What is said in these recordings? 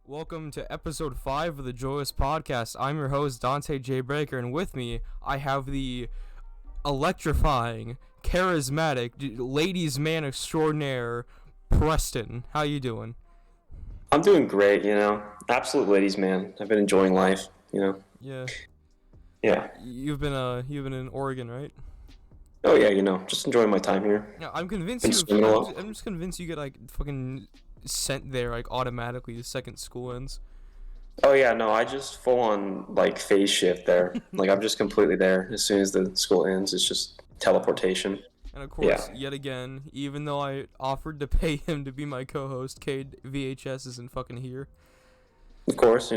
Welcome to episode 5 of the Joyless podcast. I'm your host, Dante JoyBreaker, and with me, I have the electrifying, charismatic, ladies' man extraordinaire, Preston. How you doing? I'm doing great, Absolute ladies, man. I've been enjoying life, Yeah. Yeah. You've been in Oregon, right? Oh yeah, just enjoying my time here. Yeah, I'm convinced Been swimming a lot. I'm just convinced you get fucking sent there automatically the second school ends. Oh yeah, no, I just full on phase shift there. I'm just completely there as soon as the school ends. It's just teleportation. And of course, yet again, even though I offered to pay him to be my co-host, Cade VHS isn't fucking here. Of course,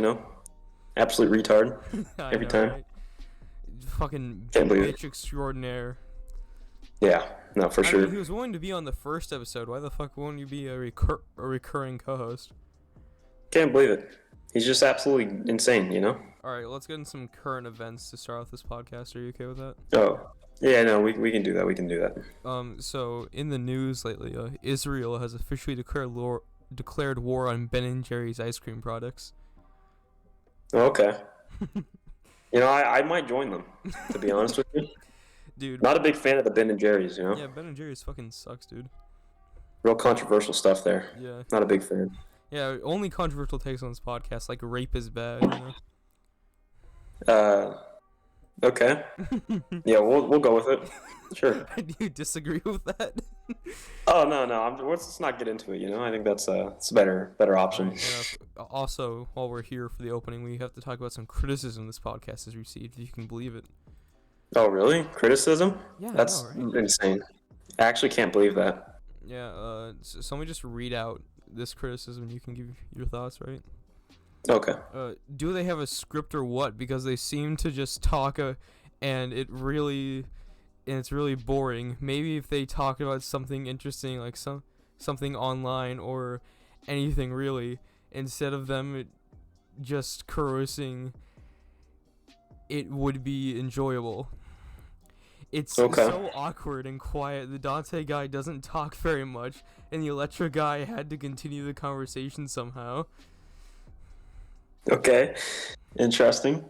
absolute retard every time. Right? Fucking Can't believe it. bitch extraordinaire. Yeah, no, for sure. He was willing to be on the first episode. Why the fuck won't you be a recurring co-host? Can't believe it. He's just absolutely insane, Alright, let's get into some current events to start off this podcast. Are you okay with that? Oh, yeah, no, we can do that. We can do that. So in the news lately, Israel has officially declared war on Ben & Jerry's ice cream products. Okay. I might join them, to be honest with you. Dude. Not a big fan of the Ben & Jerry's, Yeah, Ben & Jerry's fucking sucks, dude. Real controversial stuff there. Yeah. Not a big fan. Yeah, only controversial takes on this podcast, like rape is bad, Okay. Yeah, we'll go with it. Sure. Do you disagree with that? Oh, no. Let's not get into it, I think that's it's a better option. Also, while we're here for the opening, we have to talk about some criticism this podcast has received, if you can believe it. Oh, really? Criticism? Yeah, that's right? insane. I actually can't believe that. Yeah, so let me just read out this criticism and you can give your thoughts, right? Okay. Do they have a script or what? Because they seem to just talk and it's really boring. Maybe if they talk about something interesting, like something online or anything really, instead of them just cursing, it would be enjoyable. It's so awkward and quiet. The Dante guy doesn't talk very much, and the Electra guy had to continue the conversation somehow. Okay. Interesting.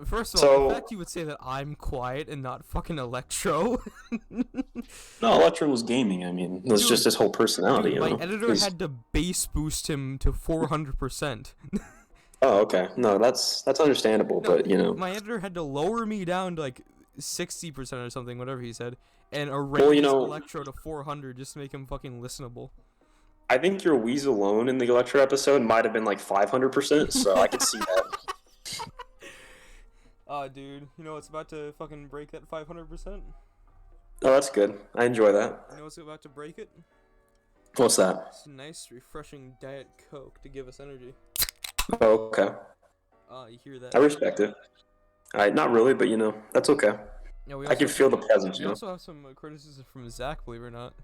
First of all, the fact you would say that I'm quiet and not fucking Electro. No, Electro was gaming. I mean, it was just his whole personality. My editor had to bass boost him to 400%. Oh, okay. No, that's understandable, but my editor had to lower me down to 60% or something, whatever he said, and raise Electro to 400 just to make him fucking listenable. I think your wheeze alone in the Electro episode might have been 500%, so I could see that. Dude, it's about to fucking break that 500%? Oh, that's good. I enjoy that. You know what's about to break it? What's that? It's a nice, refreshing Diet Coke to give us energy. Oh, okay. You hear that? I respect it. Not really, but that's okay. Yeah, I can feel the presence. We also have some criticism from Zach, believe it or not.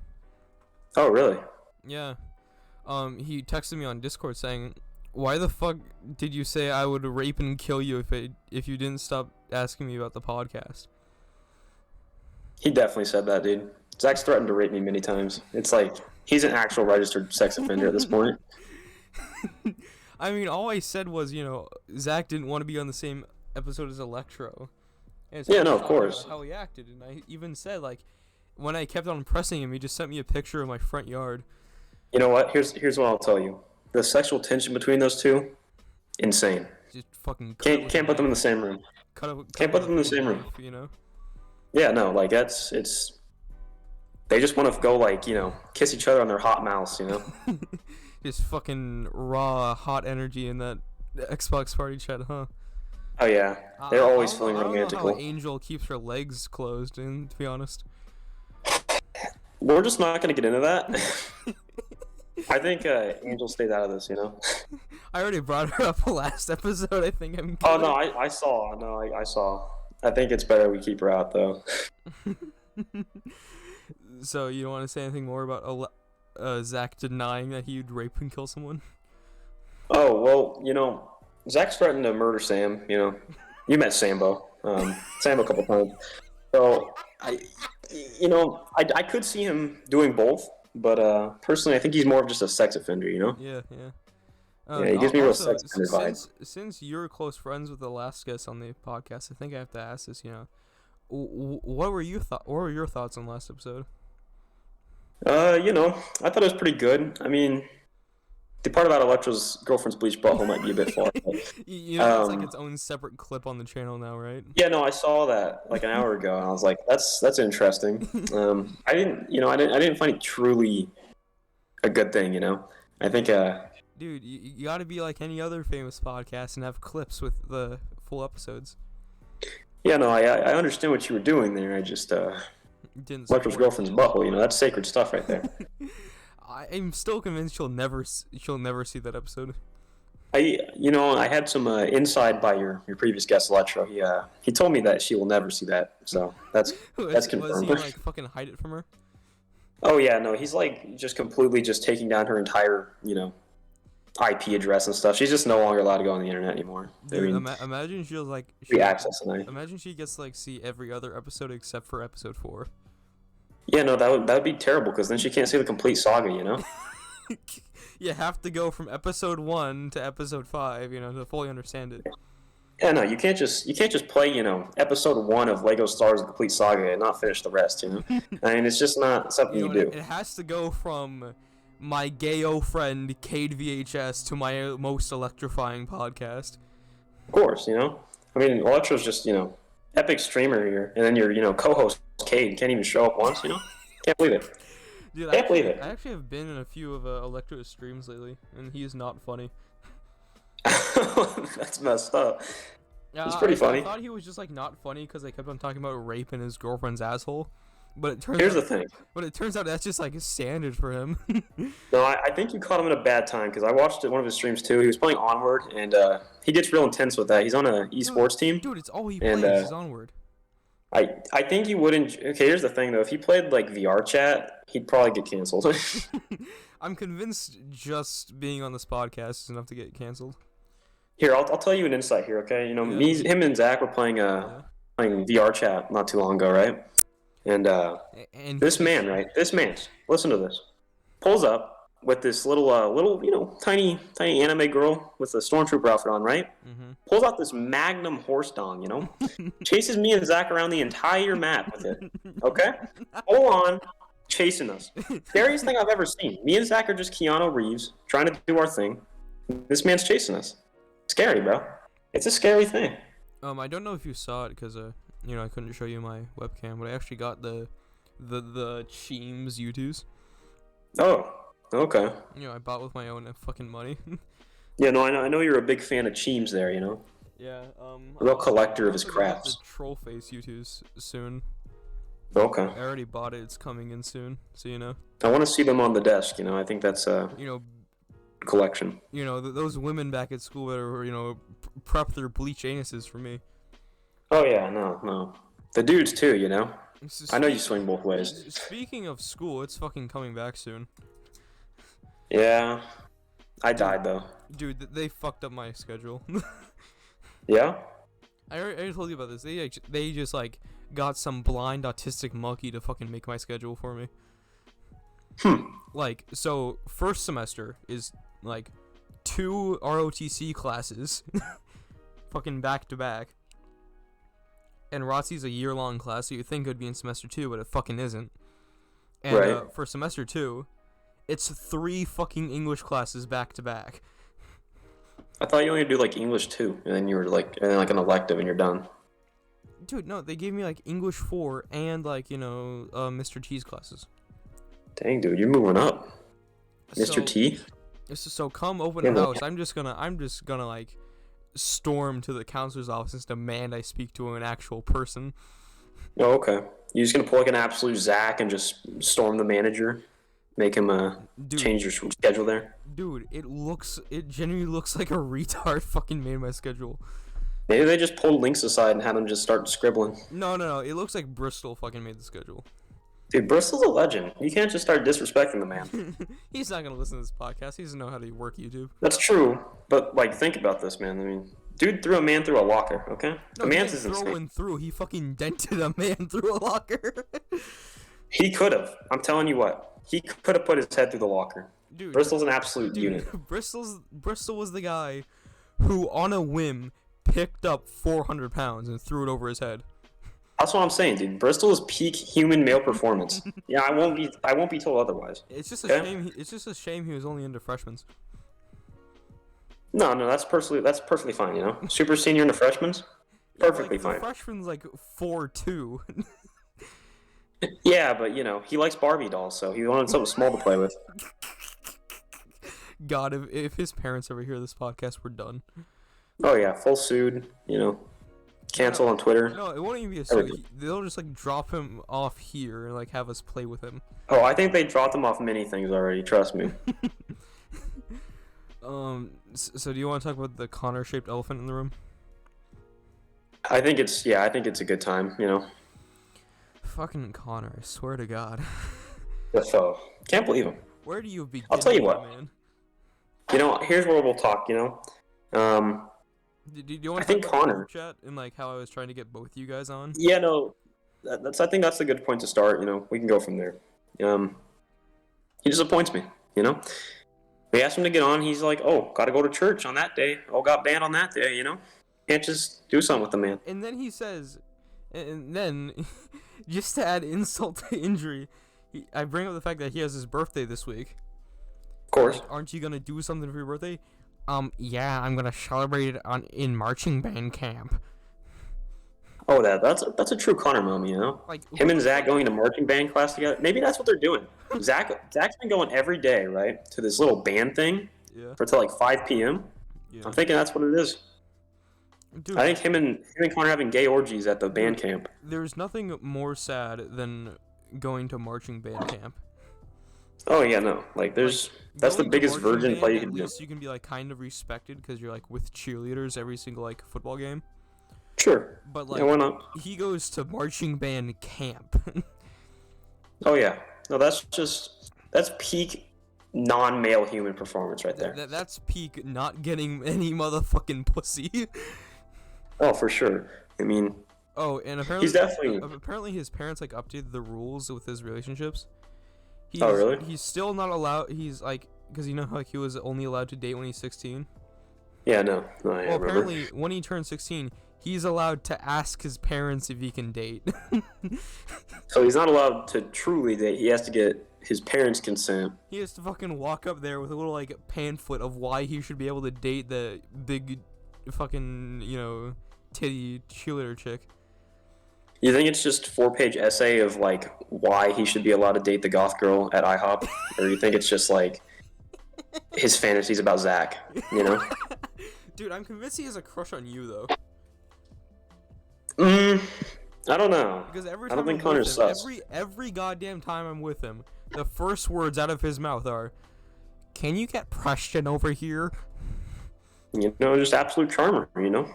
Oh, really? Yeah. He texted me on Discord saying, "Why the fuck did you say I would rape and kill you if you didn't stop asking me about the podcast?" He definitely said that, dude. Zach's threatened to rape me many times. It's he's an actual registered sex offender at this point. I mean, all I said was, Zach didn't want to be on the same episode as Electro. Yeah, no, of course. How he acted, and I even said, when I kept on pressing him, he just sent me a picture of my front yard. You know what? Here's what I'll tell you. The sexual tension between those two, insane. Just fucking can't put them in the same room. Can't put them in the same room. Yeah, no, it's. They just want to go kiss each other on their hot mouths, Just fucking raw hot energy in that Xbox party chat, huh? Oh yeah, they're always feeling romantic. I don't know how Angel keeps her legs closed, to be honest. We're just not gonna get into that. I think Angel stayed out of this, I already brought her up last episode. I think I'm. Oh no, I saw. No, I saw. I think it's better we keep her out though. So you don't want to say anything more about Zach denying that he'd rape and kill someone? Oh well, Zach's threatened to murder Sam. You met Sambo, Sam a couple times. So I could see him doing both, but personally, I think he's more of just a sex offender. Yeah. Yeah, he gives me real Also, sex kind of vibes. since you're close friends with the last guest on the podcast, I think I have to ask this. What were your thoughts on last episode? I thought it was pretty good. I mean, the part about Electra's girlfriend's bleached butthole might be a bit far. But, It's like its own separate clip on the channel now, right? yeah, no, I saw that like an hour ago, and I was like, that's interesting. I didn't find it truly a good thing. I think Dude, you gotta be like any other famous podcast and have clips with the full episodes. Yeah, no, I understand what you were doing there. I just Electra's girlfriend's butthole. That's sacred stuff right there. I'm still convinced she'll never see that episode. I had some inside by your previous guest Electra. He told me that she will never see that, so that's confirmed. Was he like fucking hide it from her? Oh yeah, no, he's like just completely just taking down her entire IP address and stuff. She's just no longer allowed to go on the internet anymore. Dude, imagine she was like free access tonight. Imagine she gets to like see every other episode except for episode 4. Yeah, no, that would be terrible because then she can't see the complete saga. You have to go from episode 1 to episode 5, to fully understand it. Yeah, no, you can't just play, episode 1 of Lego Star Wars: The Complete Saga and not finish the rest. I mean, it's just not something you do. It has to go from my gayo friend Cade VHS to my most electrifying podcast. Of course, I mean, Electra's just epic streamer here, and then your co-host Cade can't even show up once. Can't believe it. Dude, can't believe it. I actually have been in a few of Electra's streams lately, and he is not funny. That's messed up. It's pretty funny. I thought he was just like not funny because they kept on talking about rape in his girlfriend's asshole. But Here's the thing. But it turns out that's just like a standard for him. No, I think you caught him at a bad time because I watched one of his streams too. He was playing Onward, and he gets real intense with that. He's on an esports team. Dude, it's all he plays is Onward. I think he wouldn't. Okay, here's the thing though. If he played like VR chat, he'd probably get canceled. I'm convinced just being on this podcast is enough to get canceled. Here, I'll tell you an insight here. Okay, him and Zach were playing VR chat not too long ago, right? And this man, listen to this, pulls up with this little tiny anime girl with a stormtrooper outfit on, right? Mm-hmm. Pulls out this magnum horse dong, chases me and Zach around the entire map with it. Okay, full on chasing us. Scariest thing I've ever seen. Me and Zach are just Keanu Reeves trying to do our thing. This man's chasing us. Scary, bro. It's a scary thing. I don't know if you saw it because I couldn't show you my webcam, but I actually got the Cheems U2s. Oh, okay. I bought with my own fucking money. Yeah, no, I know you're a big fan of Cheems there, Yeah, a real collector of his crafts. The troll face U2s soon. Okay. I already bought it. It's coming in soon, so I want to see them on the desk, I think that's collection. Those women back at school that are, prep their bleach anuses for me. Oh yeah, no. The dudes too, I know you swing both ways. Speaking of school, it's fucking coming back soon. Yeah. I died though. Dude, they fucked up my schedule. Yeah? I already told you about this. They just like got some blind autistic monkey to fucking make my schedule for me. Like, so first semester is like 2 ROTC classes fucking back to back. And ROTC's a year-long class, so you think it would be in semester 2, but it fucking isn't. And right. For semester 2, it's 3 fucking English classes back to back. I thought you only do like English 2, and then you were like, an elective, and you're done. Dude, no, they gave me like English 4 and like Mr. T's classes. Dang, dude, you're moving up. Mr. T. So come open house. I'm just gonna like storm to the counselor's office and demand I speak to an actual person. Oh, okay. You're just gonna pull like an absolute Zach and just storm the manager, make him change your schedule there. Dude, it genuinely looks like a retard fucking made my schedule. Maybe they just pulled Links aside and had him just start scribbling. No. It looks like Bristol fucking made the schedule. Dude, Bristol's a legend. You can't just start disrespecting the man. He's not gonna listen to this podcast. He doesn't know how to work YouTube. That's true, but like, think about this, man. I mean, dude threw a man through a locker. Okay, no, the man's is insane. Through. He fucking dented a man through a locker. He could have. I'm telling you what. He could have put his head through the locker. Dude, Bristol's an absolute unit. Bristol was the guy who, on a whim, picked up 400 pounds and threw it over his head. That's what I'm saying, dude. Bristol is peak human male performance. Yeah, I won't be told otherwise. It's just a shame. It's just a shame he was only into freshmen. No, that's perfectly fine. You know, super senior into freshmen, perfectly like, fine. The freshman's like 4'2". Yeah, but you know, he likes Barbie dolls, so he wanted something small to play with. God, if his parents ever hear this podcast, we're done. Oh yeah, full sued. You know, cancel on Twitter. No, it won't even be a suit. They'll just like drop him off here and like have us play with him. Oh, I think they dropped him off many things already. Trust me. So do you want to talk about the Connor-shaped elephant in the room? I think it's a good time. You know. Fucking Connor, I swear to God. So can't believe him. Where do you begin? I'll tell you what, man. You know, here's where we'll talk. You know, Do you want I think Connor chat and like how I was trying to get both you guys on? Yeah, no, I think that's a good point to start. You know, we can go from there. He disappoints me. You know, we asked him to get on. He's like, oh, got to go to church on that day. Oh, got banned on that day. You know, can't just do something with the man. And then he says, and then just to add insult to injury, I bring up the fact that he has his birthday this week. Of course. Like, aren't you gonna do something for your birthday? Yeah, I'm gonna celebrate it in marching band camp. Oh, that's a true Connor moment, you know. Like him and Zach going to marching band class together. Maybe that's what they're doing. Zach's been going every day, right, to this little band thing. Yeah. For till like 5 p.m. Yeah. I'm thinking that's what it is. Dude, I think him and Connor having gay orgies at the band camp. There's nothing more sad than going to marching band camp. Oh yeah, no. Like that's the biggest virgin play you can do. At least you can be like kind of respected because you're like with cheerleaders every single like football game. Sure. But like, yeah, why not? He goes to marching band camp. Oh yeah. No, that's peak non-male human performance right there. That's peak not getting any motherfucking pussy. Oh, for sure. I mean. Oh, and apparently he's definitely. Apparently his parents like updated the rules with his relationships. Oh really? He's still not allowed. He's like, because you know how like, he was only allowed to date when he's 16. Yeah, no. Well, apparently when he turned 16, he's allowed to ask his parents if he can date. So he's not allowed to truly date. He has to get his parents' consent. He has to fucking walk up there with a little like pamphlet of why he should be able to date the big, fucking titty cheerleader chick. You think it's just 4-page essay of like why he should be allowed to date the goth girl at IHOP, or you think it's just like his fantasies about Zach? You know? Dude, I'm convinced he has a crush on you though. I don't know. Because every I time don't think Connor's sus. Every goddamn time I'm with him, the first words out of his mouth are, "Can you get Preston over here?" You know, just absolute charmer. You know.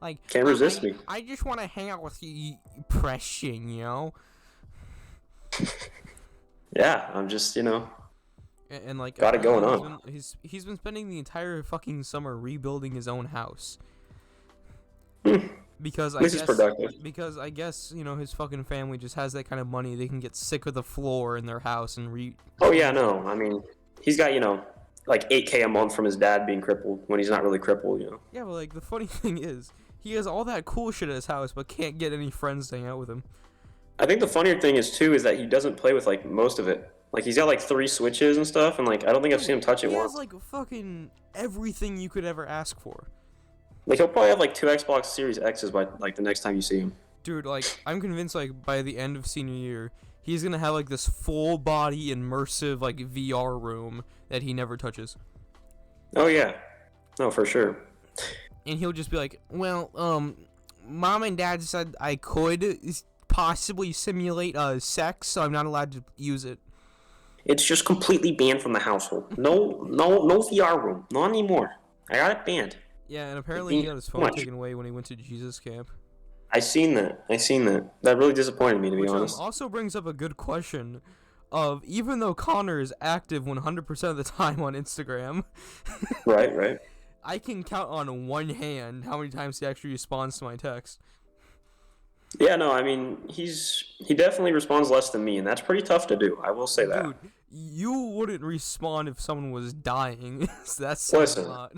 Like, can't resist me. I just want to hang out with you, Preston, you know? Yeah, I'm just, and like, got it going on. He's been spending the entire fucking summer rebuilding his own house. Because this is productive. Because I guess, his fucking family just has that kind of money. They can get sick of the floor in their house and Oh yeah, no. I mean, he's got, like $8K a month from his dad being crippled when he's not really crippled, Yeah, but like the funny thing is, he has all that cool shit at his house, but can't get any friends to hang out with him. I think the funnier thing is too is that he doesn't play with like most of it. Like he's got like 3 Switches and stuff, and like I don't think I've seen him touch it once. He has like fucking everything you could ever ask for. Like he'll probably have like 2 Xbox Series X's by like the next time you see him. Dude, like I'm convinced like by the end of senior year, he's gonna have like this full body immersive like VR room that he never touches. Oh yeah, no for sure. And he'll just be like, well, Mom and Dad said I could possibly simulate sex, so I'm not allowed to use it. It's just completely banned from the household. No VR room. Not anymore. I got it banned. Yeah, and apparently he got his phone taken away when he went to Jesus camp. I seen that. That really disappointed me, to be honest. Which also brings up a good question of, even though Connor is active 100% of the time on Instagram. Right. I can count on one hand how many times he actually responds to my text. Yeah, no, I mean, he definitely responds less than me, and that's pretty tough to do. I will say that. Dude, you wouldn't respond if someone was dying. So that's saying a lot.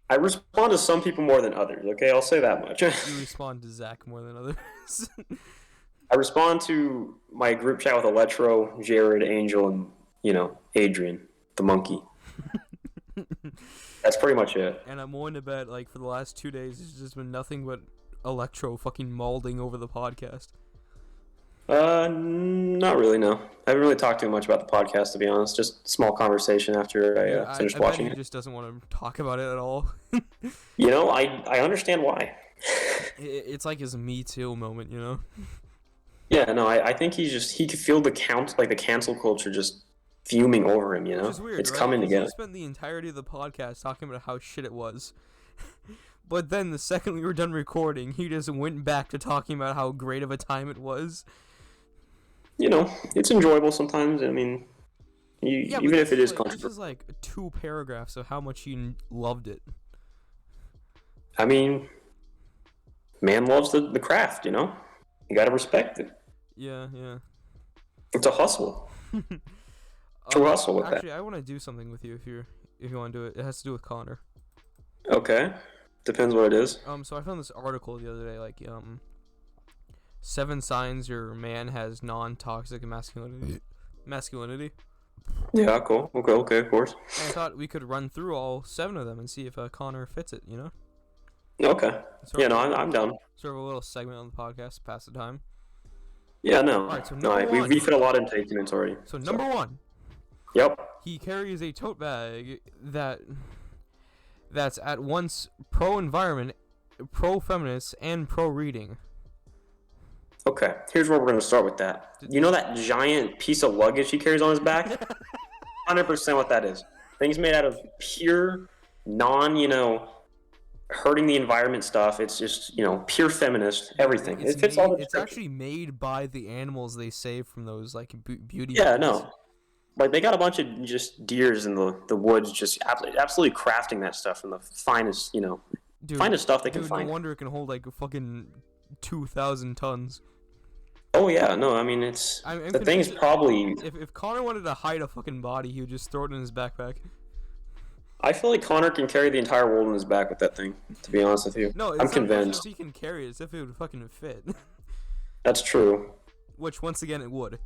I respond to some people more than others, okay? I'll say that much. You respond to Zach more than others. I respond to my group chat with Electro, Jared, Angel, and, Adrian, the monkey. That's pretty much it. And I'm willing to bet, like, for the last 2 days, it's just been nothing but Electro fucking mauling over the podcast. Not really, no. I haven't really talked too much about the podcast, to be honest. Just small conversation after I finished watching it. He just doesn't want to talk about it at all. I understand why. It's like his Me Too moment, Yeah, no, I think he could feel the cancel culture just fuming over him, Which is weird, it's right? coming together. He spent the entirety of the podcast talking about how shit it was. But then the second we were done recording, he just went back to talking about how great of a time it was. It's enjoyable sometimes. I mean, even if it is controversial. This is like 2 paragraphs of how much he loved it. I mean, man loves the craft, You gotta respect it. Yeah. It's a hustle. True hustle with that. Actually, I want to do something with you if you want to do it. It has to do with Connor. Okay. Depends what it is. So I found this article the other day, like 7 signs your man has non-toxic masculinity. Yeah, cool. Okay, of course. And I thought we could run through all 7 of them and see if Connor fits it, Okay. I'm down. Sort of a little segment on the podcast to pass the time. Yeah, no. Alright, so we fit a lot into 8 minutes already. So number 1. Yep. He carries a tote bag that's at once pro-environment, pro-feminist, and pro-reading. Okay, here's where we're going to start with that. You know that giant piece of luggage he carries on his back? 100% what that is. Thing's made out of pure, hurting the environment stuff. It's just, pure feminist, everything. It fits all the It's actually made by the animals they save from those, like, beauty Yeah, no. Like, they got a bunch of just deers in the woods just absolutely crafting that stuff from the finest, finest stuff they can find. No wonder it can hold, like, fucking 2,000 tons. Oh, yeah, no, I mean, the thing's probably... If Connor wanted to hide a fucking body, he would just throw it in his backpack. I feel like Connor can carry the entire world on his back with that thing, to be honest with you. No, I'm convinced. He can carry it, it's if it would fucking fit. That's true. Which, once again, it would.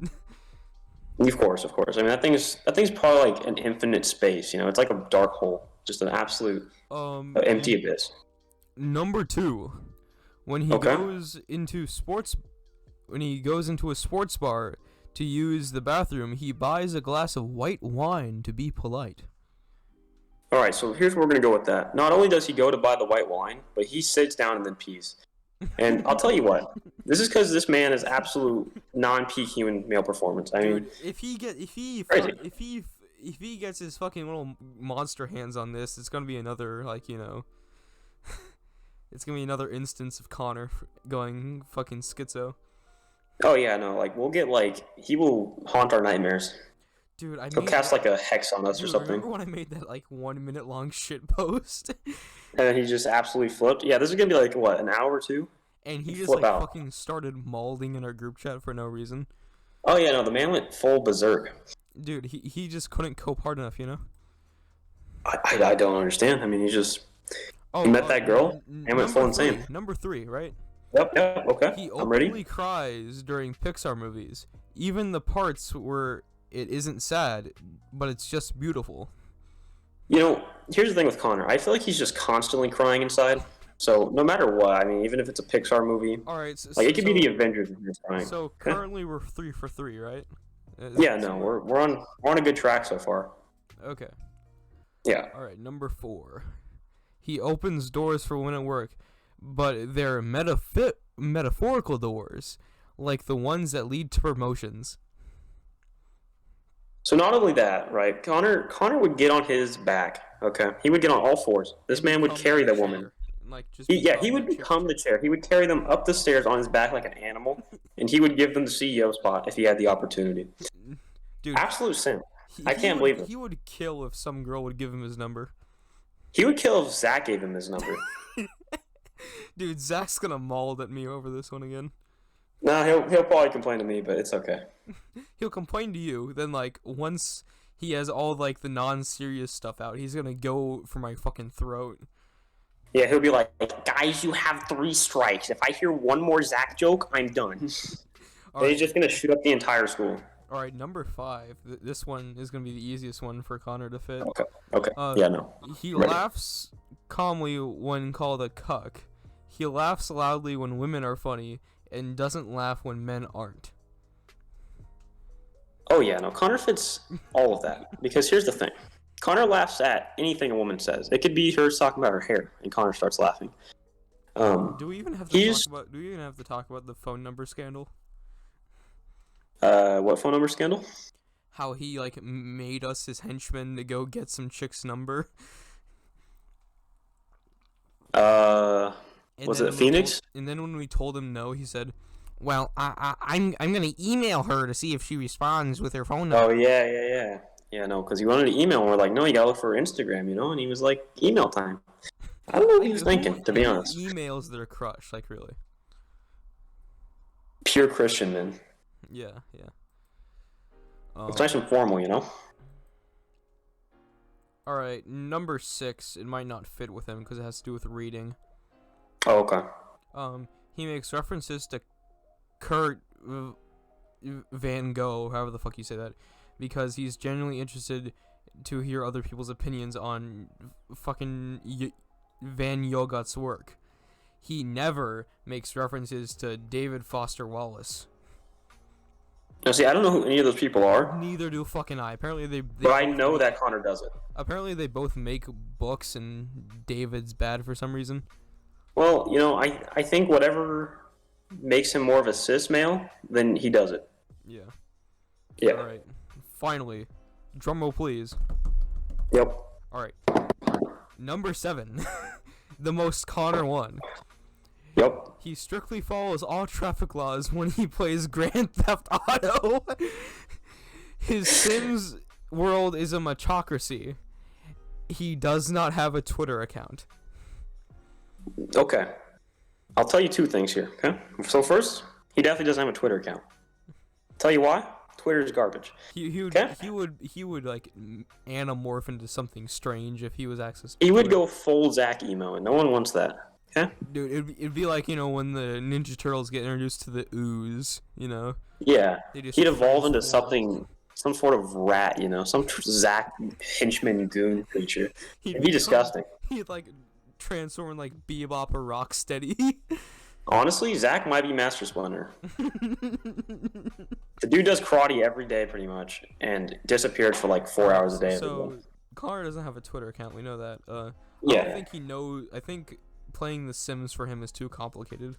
Of course. I mean, that thing's probably like an infinite space, It's like a dark hole. Just an absolute empty abyss. Number 2. When he goes into a sports bar to use the bathroom, he buys a glass of white wine to be polite. All right, so here's where we're going to go with that. Not only does he go to buy the white wine, but he sits down and then pees. And I'll tell you what, this is because this man is absolute non-peak human male performance. I mean, if he gets his fucking little monster hands on this, it's gonna be another it's gonna be another instance of Connor going fucking schizo. Oh yeah, no, we'll get he will haunt our nightmares. Dude, he'll cast a hex on us or something. Remember when I made that 1 minute long shit post? And then he just absolutely flipped. Yeah, this is gonna be what, an hour or 2? And he just fucking started mauling in our group chat for no reason. Oh yeah, no, the man went full berserk. Dude, he just couldn't cope hard enough, I don't understand. I mean, he met that girl and went full insane. Number 3, right? Yep, okay. He I'm ready. openly cries during Pixar movies, even the parts where it isn't sad, but it's just beautiful. Here's the thing with Connor. I feel like he's just constantly crying inside. So no matter what, I mean, even if it's a Pixar movie, all right, it could be the Avengers and he's crying. So currently we're 3 for 3, right? Yeah, no, we're on a good track so far. Okay. Yeah. All right, number 4. He opens doors for women at work, but they're metaphorical doors, like the ones that lead to promotions. So not only that, right? Connor would get on his back. Okay, he would get on all 4s. This man would carry the woman. He would become the chair. He would carry them up the stairs on his back like an animal, and he would give them the CEO spot if he had the opportunity. Dude, absolute simp. I can't believe it. He would kill if some girl would give him his number. He would kill if Zach gave him his number. Dude, Zach's gonna maul at me over this one again. Nah, he'll probably complain to me, but it's okay. He'll complain to you. Then like once he has all like the non-serious stuff out, he's gonna go for my fucking throat. Yeah, he'll be like, guys, you have 3 strikes. If I hear one more Zach joke, I'm done. He's just gonna shoot up the entire school. All right, number 5. This one is gonna be the easiest one for Connor to fit. Okay. Yeah, no. He laughs calmly when called a cuck. He laughs loudly when women are funny, and doesn't laugh when men aren't. Oh yeah, no. Connor fits all of that because here's the thing: Connor laughs at anything a woman says. It could be her talking about her hair, and Connor starts laughing. Do we even have to talk about the phone number scandal? What phone number scandal? How he like made us his henchmen to go get some chick's number. Was it Phoenix? And then when we told him no, he said, "Well, I'm gonna email her to see if she responds with her phone number." Oh yeah. Yeah, no, because he wanted to email, and we're like, no, you gotta look for Instagram, and he was like, email time. I don't know what he was thinking, to be honest. Emails their crush, like really. Pure Christian, man. Yeah. It's nice and formal, All right, number 6. It might not fit with him because it has to do with reading. Oh, okay. He makes references to Kurt Van Gogh, however the fuck you say that, because he's genuinely interested to hear other people's opinions on fucking Van Gogh's work. He never makes references to David Foster Wallace. Now, see, I don't know who any of those people are. Neither do fucking I. Apparently they but I know that Connor does it. Apparently they both make books, and David's bad for some reason. Well, I think whatever makes him more of a cis male, then he does it. Yeah. Yeah. All right. Finally, drumroll please. Yep. All right. Number 7, the most Connor one. Yep. He strictly follows all traffic laws when he plays Grand Theft Auto. His Sims world is a machocracy. He does not have a Twitter account. Okay. I'll tell you 2 things here, okay? So first, he definitely doesn't have a Twitter account. Tell you why? Twitter is garbage. He would like anamorph into something strange if he was accessed. He would go full Zach emo, and no one wants that. Okay? Dude, it'd be like, when the Ninja Turtles get introduced to the ooze, Yeah. He'd evolve into some sort of rat, some Zach henchman goon creature. It'd be disgusting. He'd like transform like Bebop or Rocksteady. Honestly, Zach might be Master Splinter. The dude does karate every day pretty much, and disappeared for like 4 hours a day. So Connor doesn't have a Twitter account. We know that. Yeah. I don't think he knows. I think playing The Sims for him is too complicated.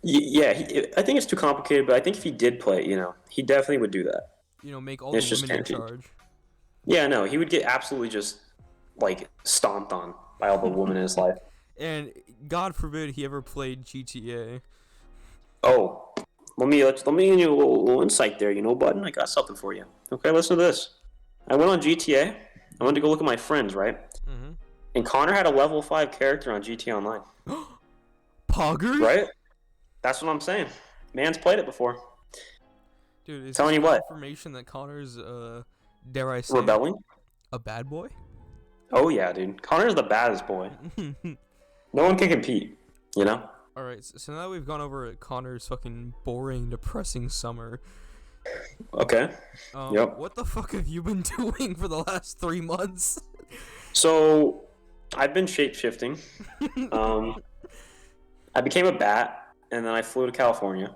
Yeah, I think it's too complicated, but I think if he did play it, he definitely would do that. Make all the women in charge. Yeah, no, he would get absolutely just like stomped on by all the women in his life. And God forbid he ever played GTA. Oh, let me give you a little insight there, bud. I got something for you. Okay, listen to this. I went on GTA. I went to go look at my friends, right? Mm-hmm. And Connor had a level 5 character on GTA Online. Poggers? Right? That's what I'm saying. Man's played it before. Dude, is telling you what? Information that Connor's, dare I say, rebelling? A bad boy? Oh yeah, dude. Connor's the baddest boy. No one can compete, Alright, so now that we've gone over Connor's fucking boring, depressing summer. Okay. Yep. What the fuck have you been doing for the last 3 months? So, I've been shape-shifting. I became a bat, and then I flew to California,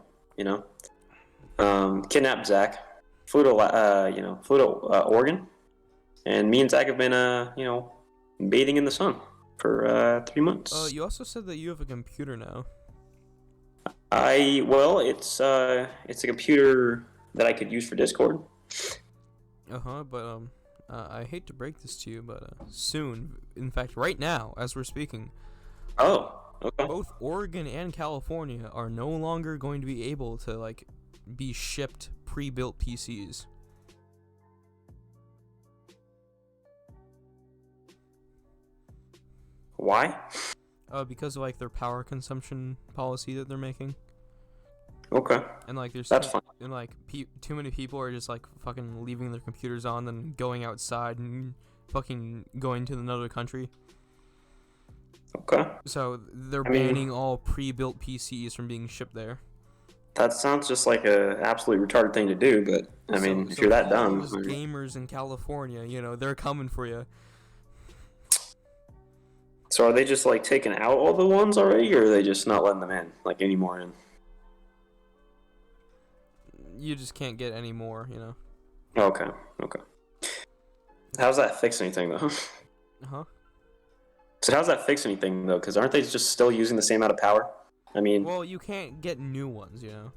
kidnapped Zach, flew to Oregon, and me and Zach have been, bathing in the sun for 3 months. You also said that you have a computer now. It's a computer that I could use for Discord. But I hate to break this to you, but soon, in fact, right now, as we're speaking, oh, okay. Both Oregon and California are no longer going to be able to be shipped pre-built PCs. Why? Because of their power consumption policy that they're making. Okay. And like there's That's fine. and like too many people are just like fucking leaving their computers on and going outside and fucking going to another country. Okay. So they're I mean, banning all pre-built PCs from being shipped there. that sounds just like a absolutely retarded thing to do, but I mean, if you're that all dumb, those gamers in California, you know, they're coming for you. So are they just like taking out all the ones already, or are they just not letting them in, like anymore in? You just can't get any more, you know. Okay. How's that fix anything though? Huh? So how's that fix anything though? Because aren't they just still using the same amount of power? I mean, well, you can't get new ones, you know.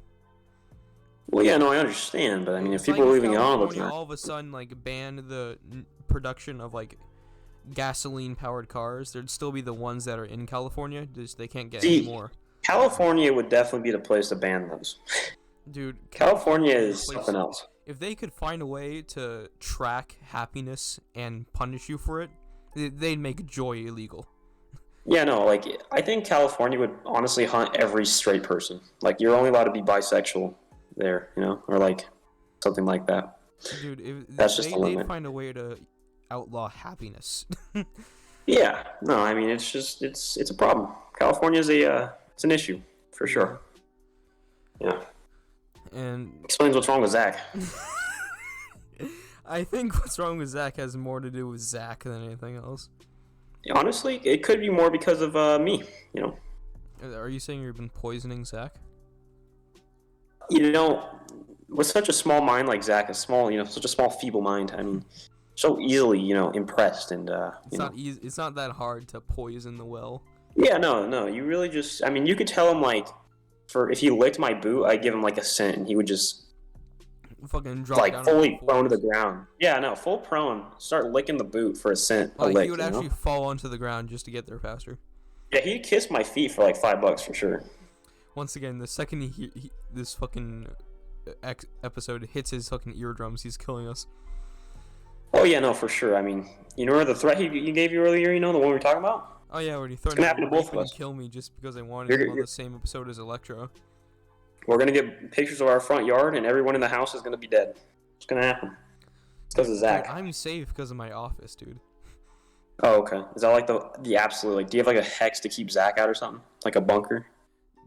well, yeah, no, I understand, but I mean, if It's people like are leaving it on all the California time, all of a sudden like banned the production of like gasoline-powered cars, there'd still be the ones that are in California. Just they can't get any more. California would definitely be the place to ban those. Dude, California is something else. If they could find a way to track happiness and punish you for it, they'd make joy illegal. Yeah, no, like I think California would honestly hunt every straight person. Like you're only allowed to be bisexual there, you know, or like something like that. Dude, if That's just the limit. they'd find a way to outlaw happiness. Yeah, no, I mean it's a problem. California's it's an issue for sure. Yeah. And Explains what's wrong with Zach. I think what's wrong with Zach has more to do with Zach than anything else. Honestly, it could be more because of me, you know. Are you saying you've been poisoning Zach? You know, with such a small mind like Zach, such a small feeble mind, I mean, so easily, you know, impressed and It's not easy. It's not that hard to poison the well. Yeah, no, you really just, I mean, you could tell him like, if he licked my boot, I'd give him like a cent, and he would just fucking drop like down fully prone to the ground. Yeah, no, full prone. Start licking the boot for a cent. Like lick, he would actually fall onto the ground just to get there faster. Yeah, he'd kiss my feet for like $5 for sure. Once again, the second this fucking episode hits his fucking eardrums, he's killing us. Oh yeah, no, for sure. I mean, you know the threat he gave you earlier. You know the one we were talking about. Oh yeah, when he threatened to kill me just because I wanted him on the same episode as Electro. We're gonna get pictures of our front yard, and everyone in the house is gonna be dead. It's gonna happen. It's because of Zach. Dude, I'm safe because of my office, dude. Oh, okay. Is that like the absolute, like, do you have like a hex to keep Zach out or something? Like a bunker?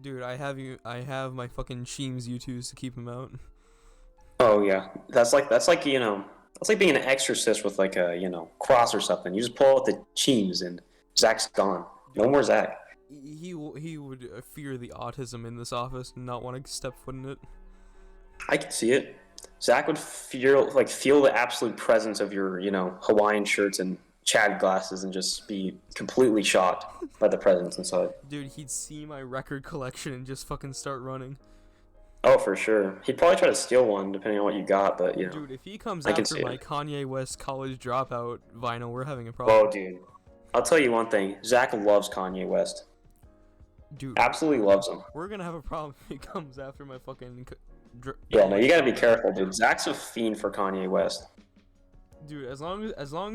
Dude, I have my fucking Sheems U2s to keep him out. Oh yeah. That's like you know, that's like being an exorcist with like a, you know, cross or something. You just pull out the Sheems and Zach's gone. No more Zach. He would fear the autism in this office and not want to step foot in it. I can see it. Zach would feel the absolute presence of your, you know, Hawaiian shirts and Chad glasses and just be completely shocked by the presence inside. Dude, he'd see my record collection and just fucking start running. Oh, for sure. He'd probably try to steal one depending on what you got, but you know. Dude, if he comes after my Kanye West College Dropout vinyl, we're having a problem. Oh, dude. I'll tell you one thing. Zach loves Kanye West. Dude, absolutely loves him. We're gonna have a problem if he comes after my fucking. Yeah, no, you gotta be careful, dude. Zach's a fiend for Kanye West. Dude, as long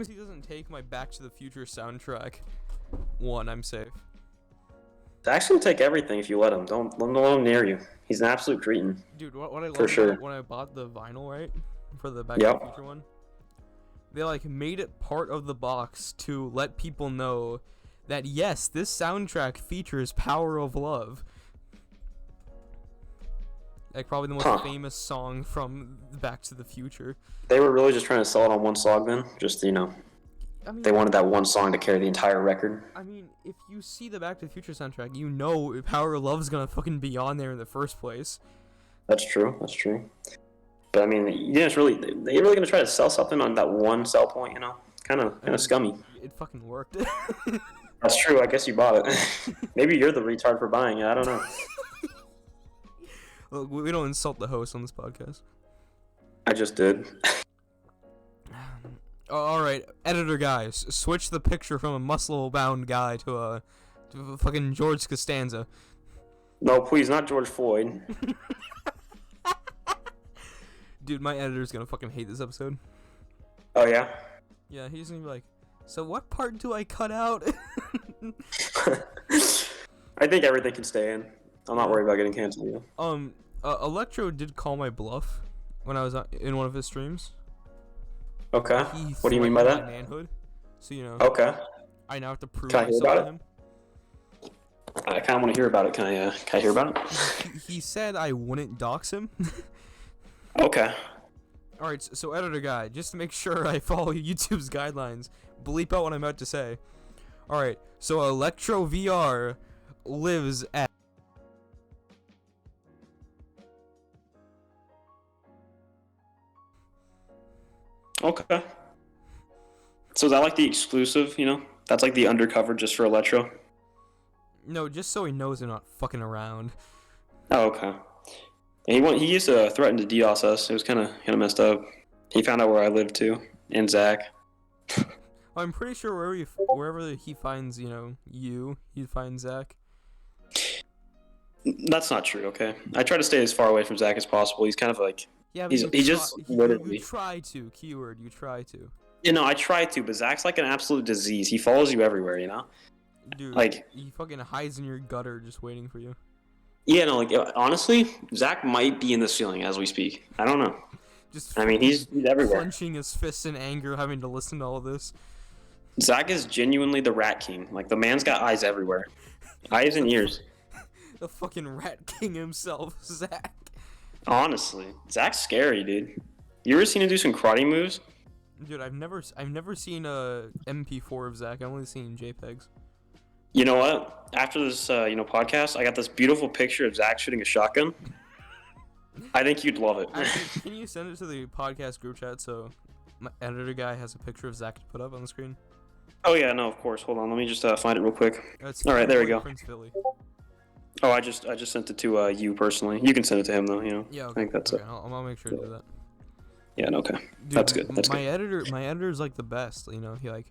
as he doesn't take my Back to the Future soundtrack, I'm safe. Zach's gonna take everything if you let him. Don't let him near you. He's an absolute cretin. Dude, what I love for sure. When I bought the vinyl, right, for the Back to the Future one, they like made it part of the box to let people know that yes, this soundtrack features Power of Love. Like probably the most famous song from Back to the Future. They were really just trying to sell it on one song then? Just, you know, I mean, they wanted that one song to carry the entire record. I mean, if you see the Back to the Future soundtrack, you know Power of Love's gonna fucking be on there in the first place. That's true. But I mean, they're really gonna try to sell something on that one sell point, you know? Kind of scummy. It fucking worked. That's true. I guess you bought it. Maybe you're the retard for buying it. I don't know. Look, we don't insult the host on this podcast. I just did. Alright, editor guys, switch the picture from a muscle-bound guy to a fucking George Costanza. No, please, not George Floyd. Dude, my editor's gonna fucking hate this episode. Oh, yeah? Yeah, he's gonna be like, so what part do I cut out? I think everything can stay in. I'm not worried about getting canceled. Yeah. Electro did call my bluff when I was in one of his streams. Okay. He What do you mean by that? my manhood. So Okay. I now have to prove Can I hear myself about to him. I kind of want to hear about it. Can I hear about it? He said I wouldn't dox him. Okay. Alright, so editor guy, just to make sure I follow YouTube's guidelines, bleep out what I'm about to say. Alright, so Electro VR lives at... Okay. So is that like the exclusive, That's like the undercover just for Electro? No, just so he knows they're not fucking around. Oh, okay. And he used to threaten to DDoS us. It was kind of messed up. He found out where I lived too, and Zach. I'm pretty sure wherever he finds, he'd find Zach. That's not true, okay? I try to stay as far away from Zach as possible. He's kind of like... Yeah, but you try to. Keyword, you try to. I try to, but Zach's like an absolute disease. He follows you everywhere, Dude, like... he fucking hides in your gutter just waiting for you. Yeah, no, like, honestly, Zach might be in the ceiling as we speak. I don't know. He's everywhere. Clenching his fists in anger, having to listen to all this. Zach is genuinely the Rat King. Like, the man's got eyes everywhere. Eyes and ears. The fucking Rat King himself, Zach. Honestly, Zach's scary, dude. You ever seen him do some karate moves? Dude, I've never seen a MP4 of Zach. I've only seen JPEGs. You know what? After this, podcast, I got this beautiful picture of Zach shooting a shotgun. I think you'd love it. Actually, can you send it to the podcast group chat so my editor guy has a picture of Zach to put up on the screen? Oh yeah, no, of course. Hold on, let me just find it real quick. All right, there we go. Prince Philly. Oh, I just sent it to you personally. You can send it to him though. Yeah, okay. I think that's okay. I'll make sure to do that. Yeah, okay. Dude, that's good. That's my good. My editor's like the best. He like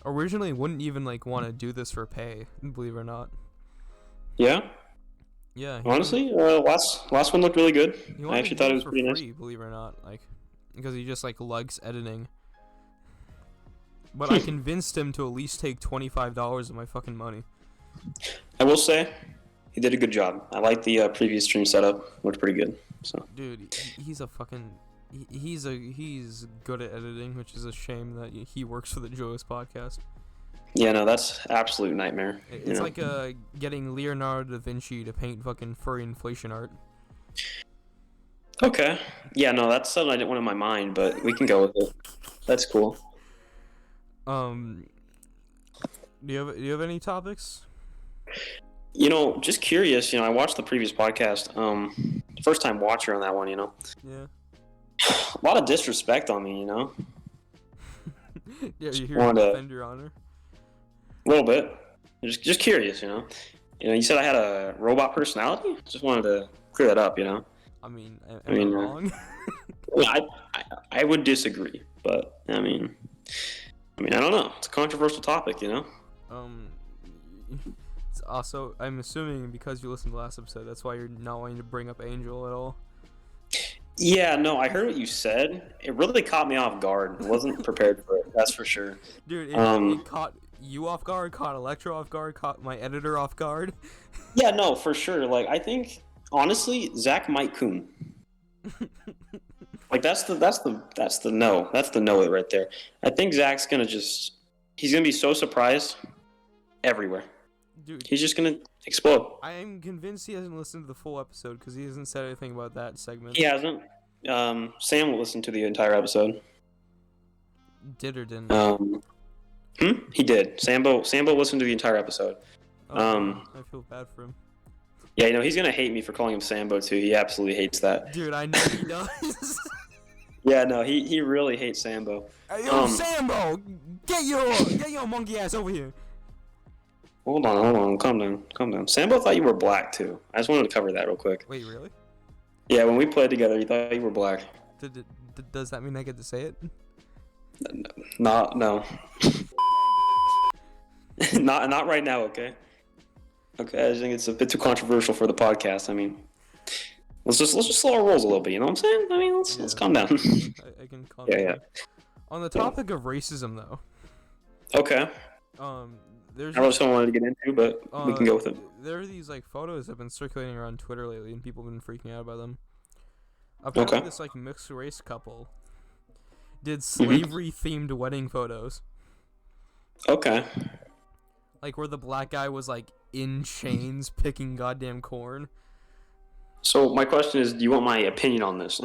originally wouldn't even like want to do this for pay, believe it or not. Yeah. Yeah. Honestly, last one looked really good. I actually thought it was pretty free, nice. Believe it or not, because he just likes editing. But I convinced him to at least take $25 of my fucking money. I will say, he did a good job. I like the previous stream setup. Looked pretty good. So. Dude, he's a fucking. He's good at editing, which is a shame that he works for the Joyless podcast. Yeah, no, that's absolute nightmare. It's like getting Leonardo da Vinci to paint fucking furry inflation art. Okay. Yeah, no, that's something I didn't want in my mind, but we can go with it. That's cool. Do you have any topics? Just curious. I watched the previous podcast. First time watcher on that one. Yeah. A lot of disrespect on me. Yeah, you hear me defend your honor. A little bit. Just curious. You said I had a robot personality. Just wanted to clear that up. I mean, am I wrong? I would disagree, but I mean, I don't know. It's a controversial topic. It's also, I'm assuming because you listened to the last episode, that's why you're not wanting to bring up Angel at all. Yeah, no, I heard what you said. It really caught me off guard. I wasn't prepared for it. That's for sure. Dude, it caught you off guard, caught Electro off guard, caught my editor off guard. Yeah, no, for sure. Like, I think honestly, Zach might coon. Like that's the no. That's the no it right there. I think Zach's gonna he's gonna be so surprised everywhere. Dude, he's just gonna explode. I am convinced he hasn't listened to the full episode because he hasn't said anything about that segment. He hasn't. Sam will listen to the entire episode. Did or didn't? He did. Sambo listened to the entire episode. I feel bad for him. Yeah, he's gonna hate me for calling him Sambo too. He absolutely hates that. Dude, I know he does. Yeah, no, he really hates Sambo. Hey, yo, Sambo, get your monkey ass over here. Hold on, calm down. Sambo thought you were black too. I just wanted to cover that real quick. Wait, really? Yeah, when we played together, he thought you were black. Does that mean I get to say it? No. not right now, okay? Okay, I just think it's a bit too controversial for the podcast. I mean, let's just slow our rolls a little bit. You know what I'm saying? I mean, let's calm down. I can calm down. Yeah. On the topic of racism, though. Okay. there's I also wanted to get into, but we can go with it. There are these like photos that have been circulating around Twitter lately, and people have been freaking out about them. Apparently, this like mixed race couple did slavery themed wedding photos. Okay. Like where the black guy was like in chains picking goddamn corn. So my question is, do you want my opinion on this?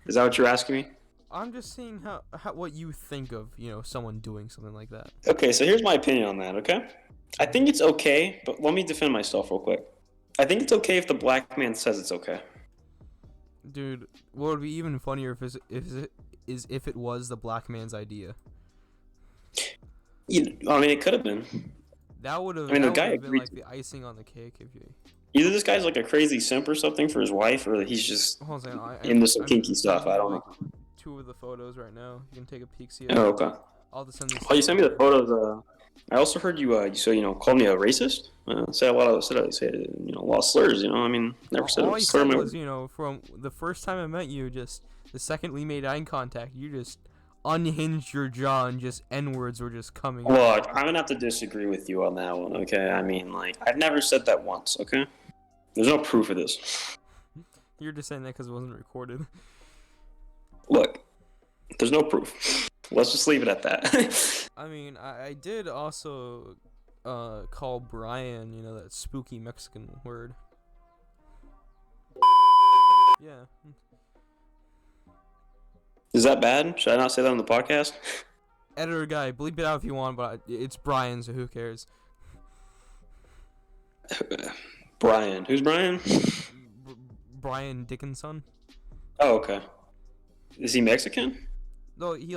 Is that what you're asking me? I'm just seeing how what you think of, someone doing something like that. Okay, so here's my opinion on that, okay? I think it's okay, but let me defend myself real quick. I think it's okay if the black man says it's okay. Dude, what would be even funnier if it was the black man's idea? I mean, it could have been. That would have been like the icing on the cake if you... Either this guy's like a crazy simp or something for his wife, or he's just into some kinky stuff. I don't know. Two of the photos right now. You can take a peek. See. Oh, okay. I'll just send these. Oh, you sent me the photos. I also heard you. Called me a racist. Say a lot of a lot of slurs. I mean, never said a slur. All I said was, from the first time I met you, just the second we made eye contact, you just unhinged your jaw and just N-words were just coming. Look, I'm gonna have to disagree with you on that one. Okay, I mean, like, I've never said that once. Okay, there's no proof of this. You're just saying that because it wasn't recorded. Look, there's no proof. Let's just leave it at that. I mean, I did also call Brian, that spooky Mexican word. Yeah. Is that bad? Should I not say that on the podcast? Editor guy, bleep it out if you want, but it's Brian, so who cares? Brian. Who's Brian? Brian Dickinson. Oh, okay. Is he Mexican? No, he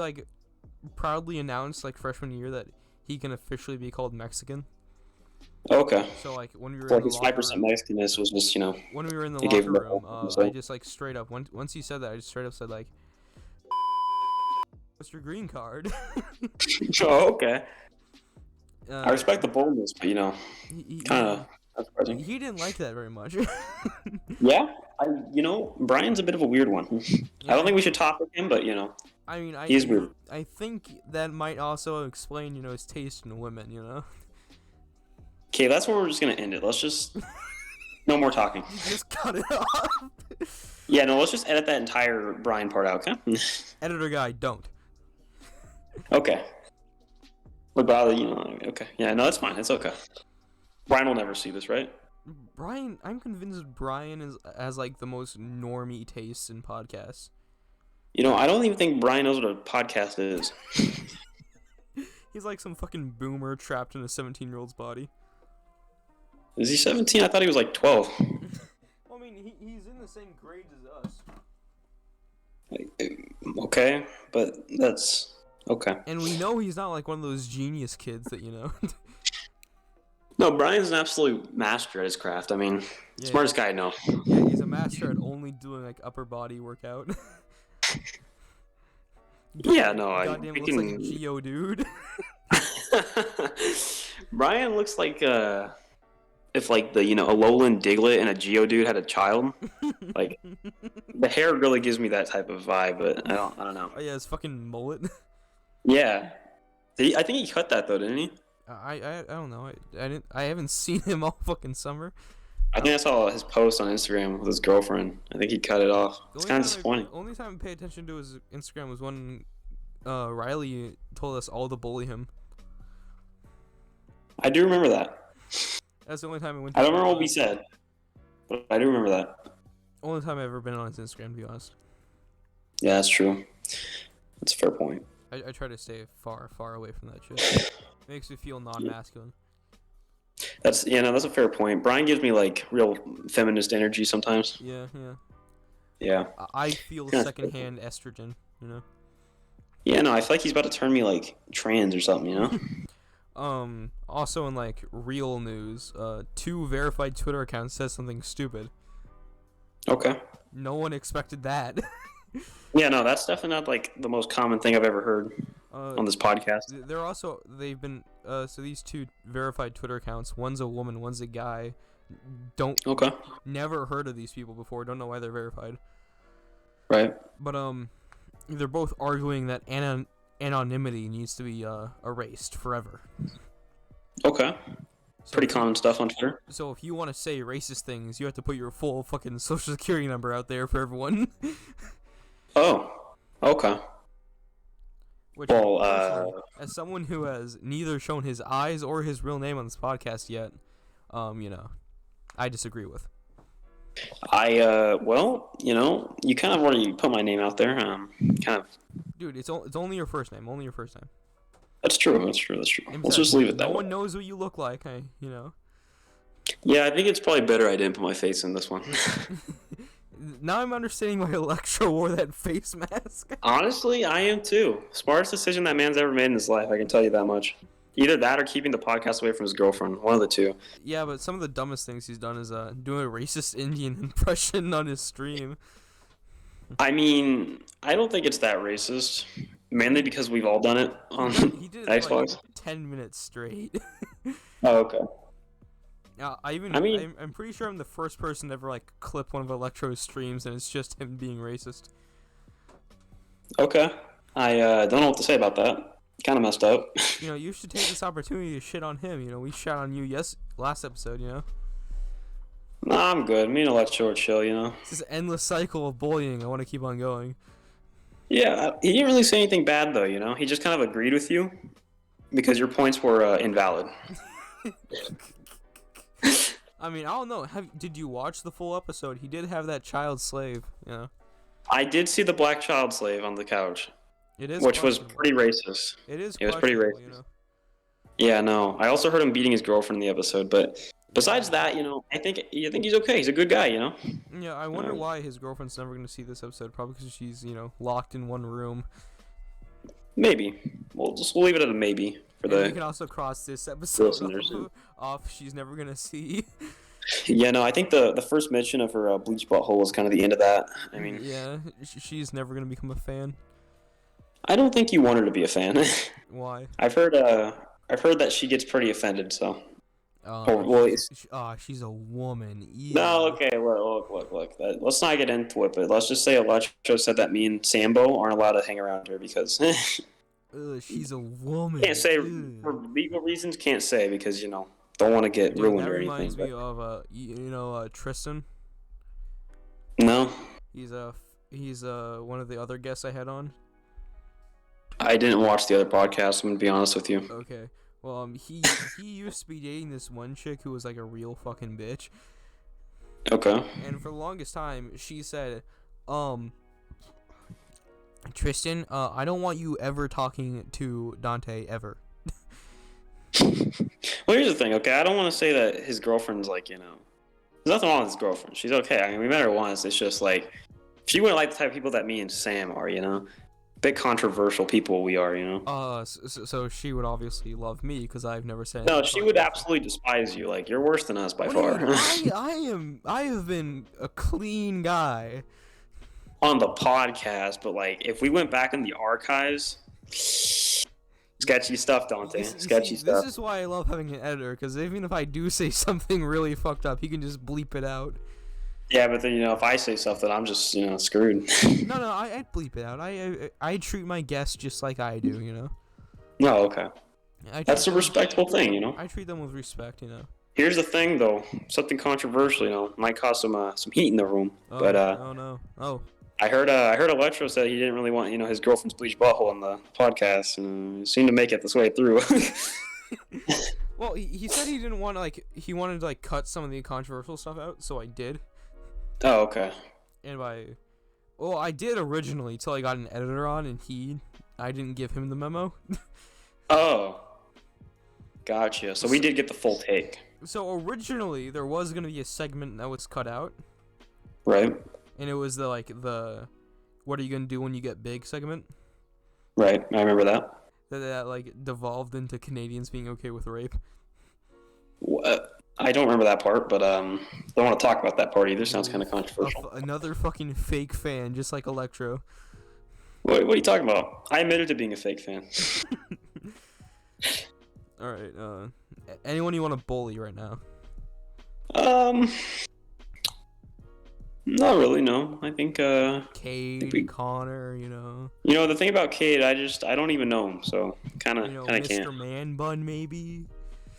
proudly announced freshman year that he can officially be called Mexican. Okay. So when we were in the his 5% Mexicanness was just when we were in the locker room, I just straight up once he said that, I just straight up said what's your green card? Oh, okay. I respect the boldness, but kind of. He didn't like that very much. Yeah, Brian's a bit of a weird one. Yeah. I don't think we should talk with him, but I mean, he's weird. I think that might also explain his taste in women. Okay, that's where we're just gonna end it. Let's just no more talking. Just cut it off. Yeah, no, let's just edit that entire Brian part out, okay? Editor guy, don't. Okay. But okay. Yeah, no, that's fine. It's okay. Brian will never see this, right? I'm convinced Brian has the most normie taste in podcasts. I don't even think Brian knows what a podcast is. He's like some fucking boomer trapped in a 17-year-old's body. Is he 17? I thought he was 12. Well, I mean, he's in the same grades as us. Okay, but that's okay. And we know he's not one of those genius kids that No, Brian's an absolute master at his craft. I mean, smartest guy I know. Yeah, he's a master at only doing upper body workout. Yeah, no, Goddamn looks like a Geo dude. Brian looks like if a Lowland Diglett and a Geodude had a child. The hair really gives me that type of vibe, but I don't know. Oh yeah, his fucking mullet. Yeah, I think he cut that though, didn't he? I don't know. I haven't seen him all fucking summer. I think I saw his post on Instagram with his girlfriend. I think he cut it off. It's kind of disappointing. The only time I paid attention to his Instagram was when Riley told us all to bully him. I do remember that. That's the only time I went. I don't remember what we said, but I do remember that. Only time I've ever been on his Instagram, to be honest. Yeah, that's true. That's a fair point. I try to stay far, far away from that shit. Makes me feel non-masculine. That's a fair point. Brian gives me real feminist energy sometimes. Yeah. Yeah. I feel secondhand estrogen, Yeah, no, I feel like he's about to turn me trans or something, Also in real news, 2 verified Twitter accounts says something stupid. Okay. No one expected that. Yeah, no, that's definitely not the most common thing I've ever heard on this podcast. They've been so these 2 verified Twitter accounts, one's a woman, one's a guy. Never heard of these people before, don't know why they're verified. Right. But they're both arguing that anonymity needs to be erased forever. Okay. So Pretty common stuff on Twitter. So if you want to say racist things, you have to put your full fucking social security number out there for everyone. Oh. Okay. Which, Well, as someone who has neither shown his eyes or his real name on this podcast yet, I disagree with. well, you kind of already put my name out there. Kind of. Dude, it's only your first name. Only your first name. That's true. Let's just leave it that way. No one knows what you look like. Yeah, I think it's probably better I didn't put my face in this one. Now I'm understanding why Electro wore that face mask. Honestly, I am too. Smartest decision that man's ever made in his life, I can tell you that much. Either that or keeping the podcast away from his girlfriend. One of the two. Yeah, but some of the dumbest things he's done is doing a racist Indian impression on his stream. I mean, I don't think it's that racist. Mainly because we've all done it on He did it Xbox. like 10 minutes straight. Oh, okay. I'm pretty sure I'm the first person to ever like clip one of Electro's streams, and it's just him being racist. Okay. I don't know what to say about that. Kind of messed up. You should take this opportunity to shit on him. We shot on you last episode. Nah, I'm good. Me and Electro are chill. It's this endless cycle of bullying. I want to keep on going. Yeah, he didn't really say anything bad though. He just kind of agreed with you because your points were invalid. I mean, I don't know. Did you watch the full episode? He did have that child slave. I did see the black child slave on the couch. Which was pretty racist. It is. It was pretty racist. Yeah, no. I also heard him beating his girlfriend in the episode, but besides that, I think he's okay. He's a good guy, Yeah, I wonder why his girlfriend's never gonna see this episode. Probably because she's, locked in one room. Maybe. We'll leave it at a maybe for the. We can also cross this episode off. She's never gonna see. Yeah, no. I think the first mention of her bleach butthole was kind of the end of that. I mean. Yeah, she's never gonna become a fan. I don't think you want her to be a fan. Why? I've heard that she gets pretty offended. So. She's a woman. Ew. No, okay. Look. Let's not get into it, but let's just say Electro said that me and Sambo aren't allowed to hang around her because. She's a woman. Can't say for legal reasons. Can't say because don't want to get ruined or anything. That reminds me of Tristan. No. He's one of the other guests I had on. I didn't watch the other podcast. I'm gonna be honest with you. Okay. Well, he used to be dating this one chick who was like a real fucking bitch. Okay. And for the longest time, she said, Tristan, I don't want you ever talking to Dante ever. Well, here's the thing, okay? I don't want to say that his girlfriend's like, there's nothing wrong with his girlfriend. She's okay. I mean, we met her once. It's just like, she wouldn't like the type of people that me and Sam are, Bit controversial people we are, So she would obviously love me because I've never said. No, she would absolutely despise you. Like you're worse than us by far. I have been a clean guy on the podcast, but like if we went back in the archives, sketchy stuff, Dante. Sketchy stuff. This is why I love having an editor because even if I do say something really fucked up, he can just bleep it out. Yeah, but then if I say something, I'm just screwed. No, I'd bleep it out. I treat my guests just like I do, Oh, okay. That's a respectable thing, I treat them with respect, Here's the thing, though. Something controversial, might cause some heat in the room. Oh, but oh no. Oh. I heard Electro said he didn't really want his girlfriend's bleach butthole on the podcast, and seemed to make it this way through. Well, he said he didn't want he wanted to cut some of the controversial stuff out, so I did. Oh, okay. And I did originally till I got an editor on, and I didn't give him the memo. Oh, gotcha. So we did get the full take. So originally there was gonna be a segment that was cut out. Right. And it was the what are you gonna do when you get big segment. Right, I remember that. That devolved into Canadians being okay with rape. What? I don't remember that part, but don't want to talk about that part either. Sounds kind of controversial. Another fucking fake fan, just like Electro. What are you talking about? I admitted to being a fake fan. All right. Anyone you want to bully right now? Not really. No, I think Cade, Connor. The thing about Cade, I don't even know him, so kind of can't. Mr. Man Bun, maybe.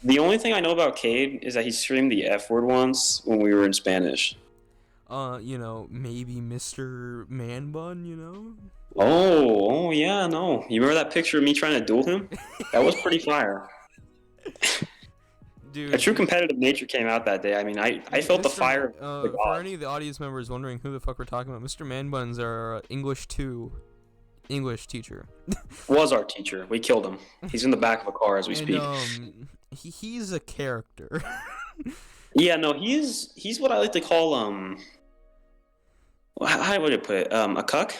The only thing I know about Cade is that he screamed the F word once when we were in Spanish. Maybe Mr. Man Bun, Oh, yeah, no. You remember that picture of me trying to duel him? That was pretty fire. Dude, A true competitive nature came out that day. I mean, I felt the fire. For any of the audience members wondering who the fuck we're talking about, Mr. Man Bun's our English 2 English teacher. Was our teacher. We killed him. He's in the back of a car as we speak. He's a character. Yeah, no, he's what I like to call how would I put it? A cuck,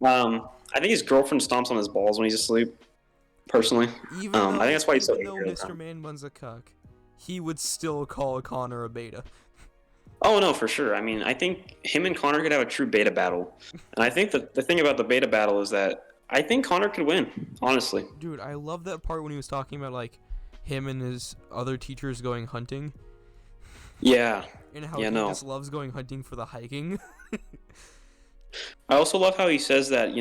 I think his girlfriend stomps on his balls when he's asleep. Personally, I think that's why he's so angry. Mr. Man Bun's a cuck, he would still call Connor a beta. Oh no, for sure. I mean, I think him and Connor could have a true beta battle, and I think the thing about the beta battle is that I think Connor could win. Honestly, dude, I love that part when he was talking about like him and his other teachers going hunting. Yeah. And how he just loves going hunting for the hiking. I also love how he says that,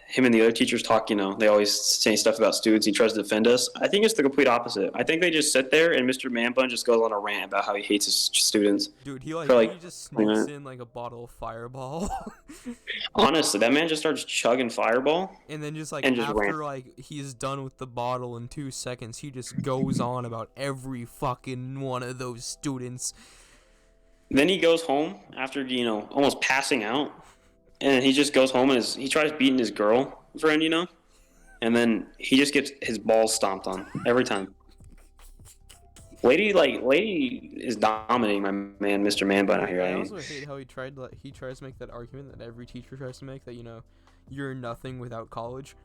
him and the other teachers talk, they always say stuff about students. He tries to defend us. I think it's the complete opposite. I think they just sit there and Mr. Man Bun just goes on a rant about how he hates his students. Dude, he just sneaks in like a bottle of Fireball. Honestly, that man just starts chugging Fireball. And then after he's done with the bottle in 2 seconds, he just goes on about every fucking one of those students. Then he goes home after, almost passing out. And he just goes home and he tries beating his girlfriend, and then he just gets his balls stomped on every time. Lady is dominating my man, Mr. Man Bun out here. I also hate how he tries to make that argument that every teacher tries to make that, you're nothing without college.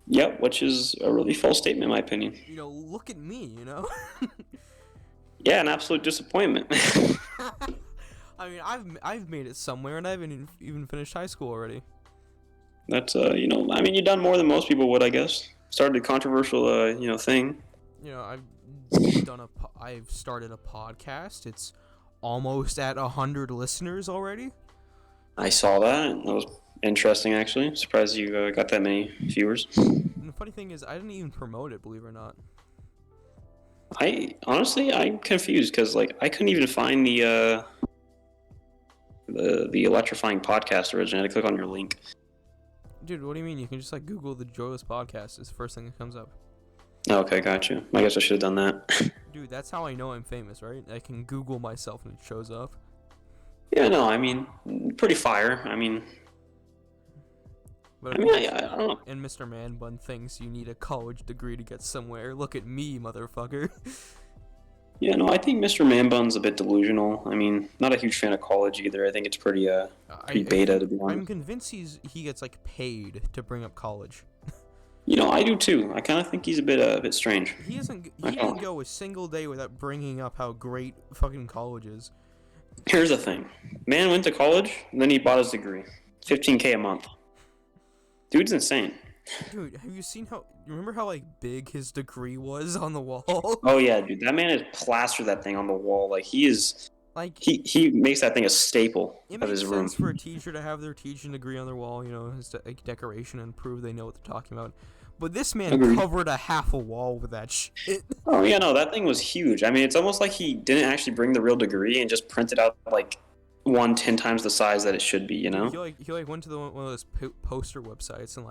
Yep, which is a really false statement in my opinion. Look at me, Yeah, an absolute disappointment. I mean, I've made it somewhere, and I haven't even finished high school already. That's you've done more than most people would, I guess. Started a controversial, thing. I've started a podcast. It's almost at 100 listeners already. I saw that. That was interesting, actually. I'm surprised you got that many viewers. And the funny thing is, I didn't even promote it, believe it or not. I'm confused because I couldn't even find the electrifying podcast origin. I had to click on your link. Dude, what do you mean? You can just Google the Joyless podcast. It's the first thing that comes up. Okay, gotcha. I guess I should have done that. Dude, that's how I know I'm famous, right? I can Google myself and it shows up. Yeah, no, pretty fire. I don't know. And Mr. Man Bun thinks you need a college degree to get somewhere. Look at me, motherfucker. Yeah, no, I think Mr. Man Bun's a bit delusional. Not a huge fan of college either. I think it's pretty beta, to be honest. I'm convinced he gets paid to bring up college. I do too. I kind of think he's a bit strange. He didn't go a single day without bringing up how great fucking college is. Here's the thing. Man went to college, and then he bought his degree. $15K a month. Dude's insane. Dude, have you seen remember how big his degree was on the wall? Oh yeah, dude, that man has plastered that thing on the wall. He is he makes that thing a staple of his room. It makes sense for a teacher to have their teaching degree on their wall, as decoration and prove they know what they're talking about. But this man covered a half a wall with that shit. Oh yeah, no, that thing was huge. It's almost like he didn't actually bring the real degree and just printed out 10 times the size that it should be. He went to one of those poster websites and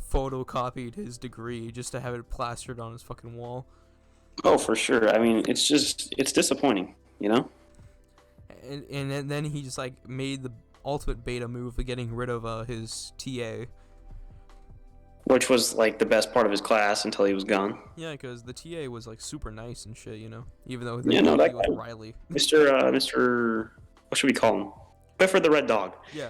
photocopied his degree just to have it plastered on his fucking wall. Oh, for sure. It's disappointing, And then he just made the ultimate beta move of getting rid of his TA. Which was the best part of his class until he was gone. Yeah, because the TA was super nice and shit, even though he was Riley. Mr. What should we call him? Clifford the Red Dog. Yeah.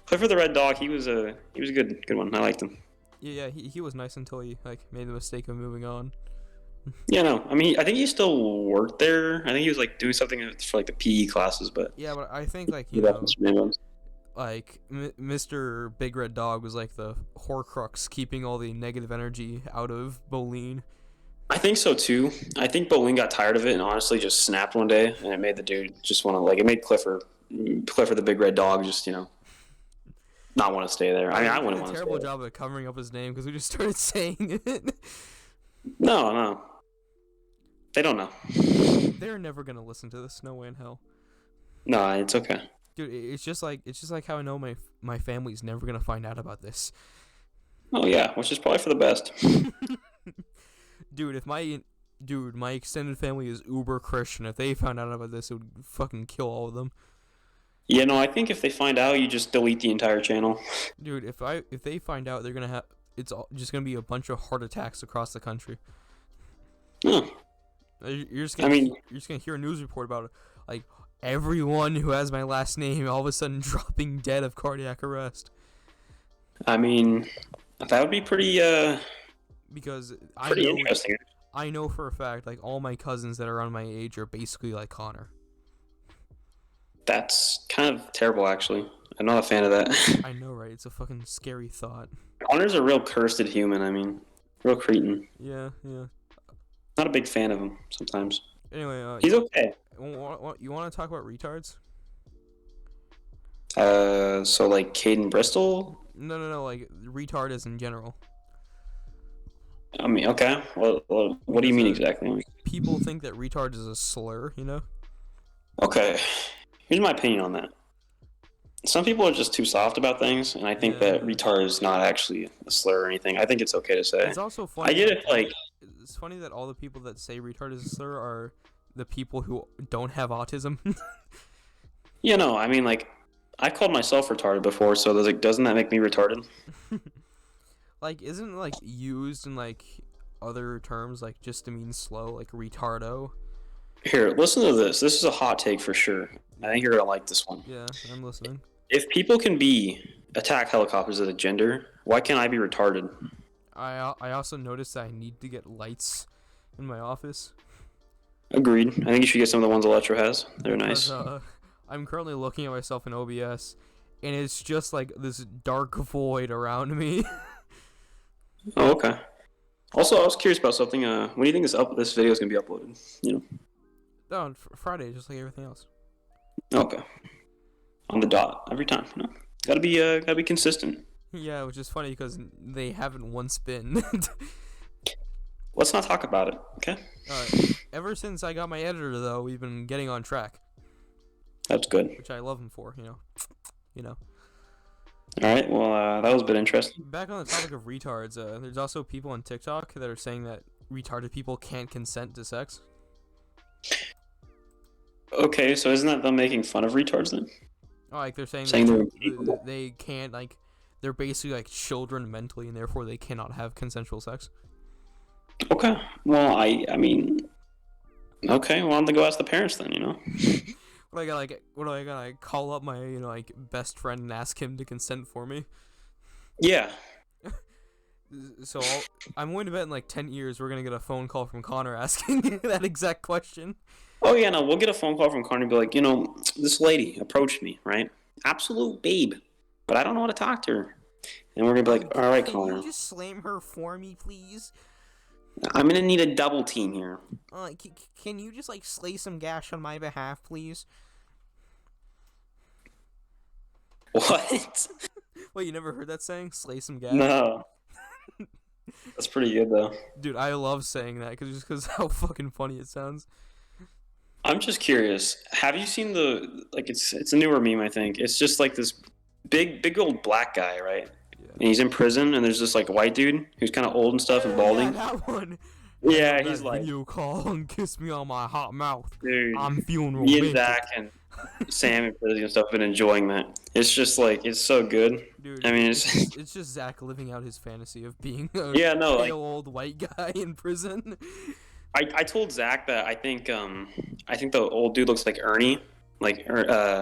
Clifford the Red Dog. He was a good one. I liked him. Yeah, he was nice until he made the mistake of moving on. Yeah, no. I think he still worked there. I think he was doing something for the PE classes, but yeah, but I think Mr. Big Red Dog was the Horcrux keeping all the negative energy out of Bolin. I think so too. I think Bolin got tired of it and honestly just snapped one day, and it made the dude just want to it made Clifford the Big Red Dog just not want to stay there. I wouldn't want to stay there. Terrible job of covering up his name because we just started saying it. No, no. They don't know. They're never gonna listen to this. No way in hell. No, it's okay. Dude, it's just like how I know my family's never gonna find out about this. Oh yeah, which is probably for the best. Dude, my extended family is uber Christian. If they found out about this, it would fucking kill all of them. Yeah, no, I think if they find out, you just delete the entire channel. Dude, if they find out, they're gonna have just gonna be a bunch of heart attacks across the country. Huh. You're just gonna hear a news report about it, like everyone who has my last name all of a sudden dropping dead of cardiac arrest. I mean, that would be pretty Because interesting. I know for a fact, like, all my cousins that are around my age are basically like Connor. That's kind of terrible, actually. I'm not a fan of that. I know, right? It's a fucking scary thought. Connor's a real cursed human. I mean, real cretin. Yeah. Not a big fan of him sometimes. Anyway, he's okay. You want to talk about retards? So like Caden Bristol? No, like retards in general. I mean, okay. Well, what do you mean exactly? People think that retard is a slur, you know? Okay. Here's my opinion on that. Some people are just too soft about things, and I think that retard is not actually a slur or anything. I think it's okay to say. It's also funny. I get it, like... It's funny that all the people that say retard is a slur are the people who don't have autism. Yeah, no, I mean, like, I called myself retarded before, so there's, like, doesn't that make me retarded? Like, isn't it, like, used in, like, other terms, like, just to mean slow, like retardo? Here, listen to this. This is a hot take for sure. I think you're gonna like this one. Yeah, I'm listening. If people can be attack helicopters as a gender, why can't I be retarded? I also noticed that I need to get lights in my office. Agreed. I think you should get some of the ones Electro has. They're nice. I'm currently looking at myself in OBS, and it's just like this dark void around me. Oh, okay. Also, I was curious about something. When do you think this video is gonna be uploaded? You know. Oh, Friday, just like everything else. Okay. On the dot every time. You know. Gotta be consistent. Yeah, which is funny because they haven't once been. Let's not talk about it, okay? Ever since I got my editor, though, we've been getting on track. That's good. Which I love him for, you know. All right. Well, that was a bit interesting. Back on the topic of retards, there's also people on TikTok that are saying that retarded people can't consent to sex. Okay, so isn't that them making fun of retards then? Oh, like they're saying they can't, like, they're basically like children mentally, and therefore they cannot have consensual sex. Okay. Well, I mean, okay. Well, I'm gonna go ask the parents then. You know. What do I gotta like, call up my like best friend and ask him to consent for me? Yeah. So I'm going to bet in like 10 years we're gonna get a phone call from Connor asking that exact question. Oh yeah, no, we'll get a phone call from Connor and be like, this lady approached me, right? Absolute babe, but I don't know how to talk to her. And we're gonna be like, all right, Connor. Can you just slam her for me, please? I'm gonna need a double team here. Can you just like slay some gash on my behalf, please? What? Wait, you never heard that saying? Slay some gash? No. That's pretty good though. Dude, I love saying that because how fucking funny it sounds. I'm just curious. Have you seen it's a newer meme, I think. It's just like this big old black guy, right? Yeah. And he's in prison, and there's this like white dude who's kind of old and stuff and balding. Yeah, that one. Yeah, he's like, "You call and kiss me on my hot mouth. Dude, I'm feeling romantic." Me and Zach and Sam and prison and stuff have been enjoying that. It's just like it's so good. Dude, I mean, it's just Zach living out his fantasy of being a pale old white guy in prison. I told Zach that I think the old dude looks like Ernie,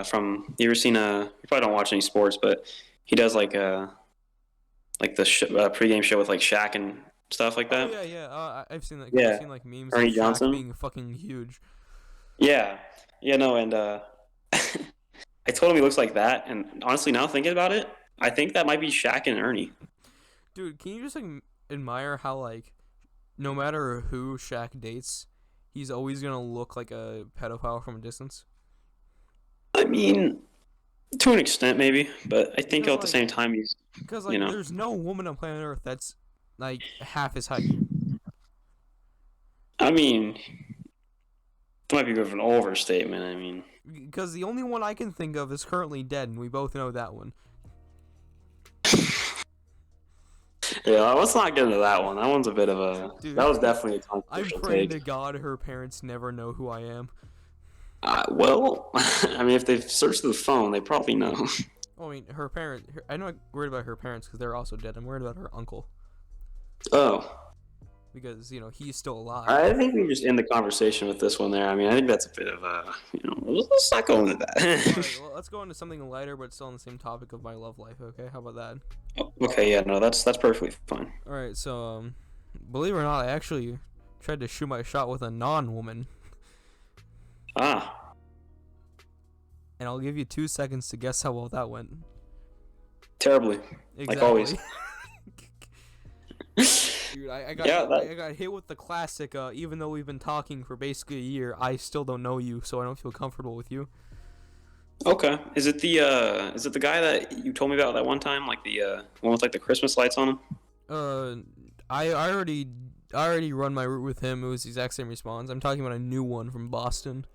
from you ever seen you probably don't watch any sports, but he does like the pregame show with like Shaq and stuff like that. Oh, yeah. I've seen that. Yeah. I've seen like memes Ernie of Shaq Johnson being fucking huge. Yeah, no, and I told him he looks like that, and honestly, now thinking about it, I think that might be Shaq and Ernie. Dude, can you just like admire how like, no matter who Shaq dates, he's always gonna look like a pedophile from a distance? I mean, to an extent, maybe, but I think at the same time he's because there's no woman on planet Earth that's like half his height. I mean, it might be a bit of an overstatement. I mean, because the only one I can think of is currently dead, and we both know that one. Yeah, let's not get into that one. That one's a bit of a. Dude, that was definitely a I'm controversial praying take. to God her parents never know who I am. Well, I mean, if they've searched the phone, they probably know. I mean, her parents. I'm not worried about her parents because they're also dead. I'm worried about her uncle. Oh. Because, he's still alive. I think we just end the conversation with this one there. I mean, I think that's a bit of a, let's not go into that. Alright, well, let's go into something lighter, but still on the same topic of my love life, okay? How about that? Okay, yeah, no, that's perfectly fine. Alright, so, believe it or not, I actually tried to shoot my shot with a non-woman. Ah. And I'll give you 2 seconds to guess how well that went. Terribly. Exactly. Like always. Dude, I got hit with the classic, even though we've been talking for basically a year, I still don't know you, so I don't feel comfortable with you. Okay. Is it the guy that you told me about that one time? Like the one with like the Christmas lights on him? I already run my route with him. It was the exact same response. I'm talking about a new one from Boston.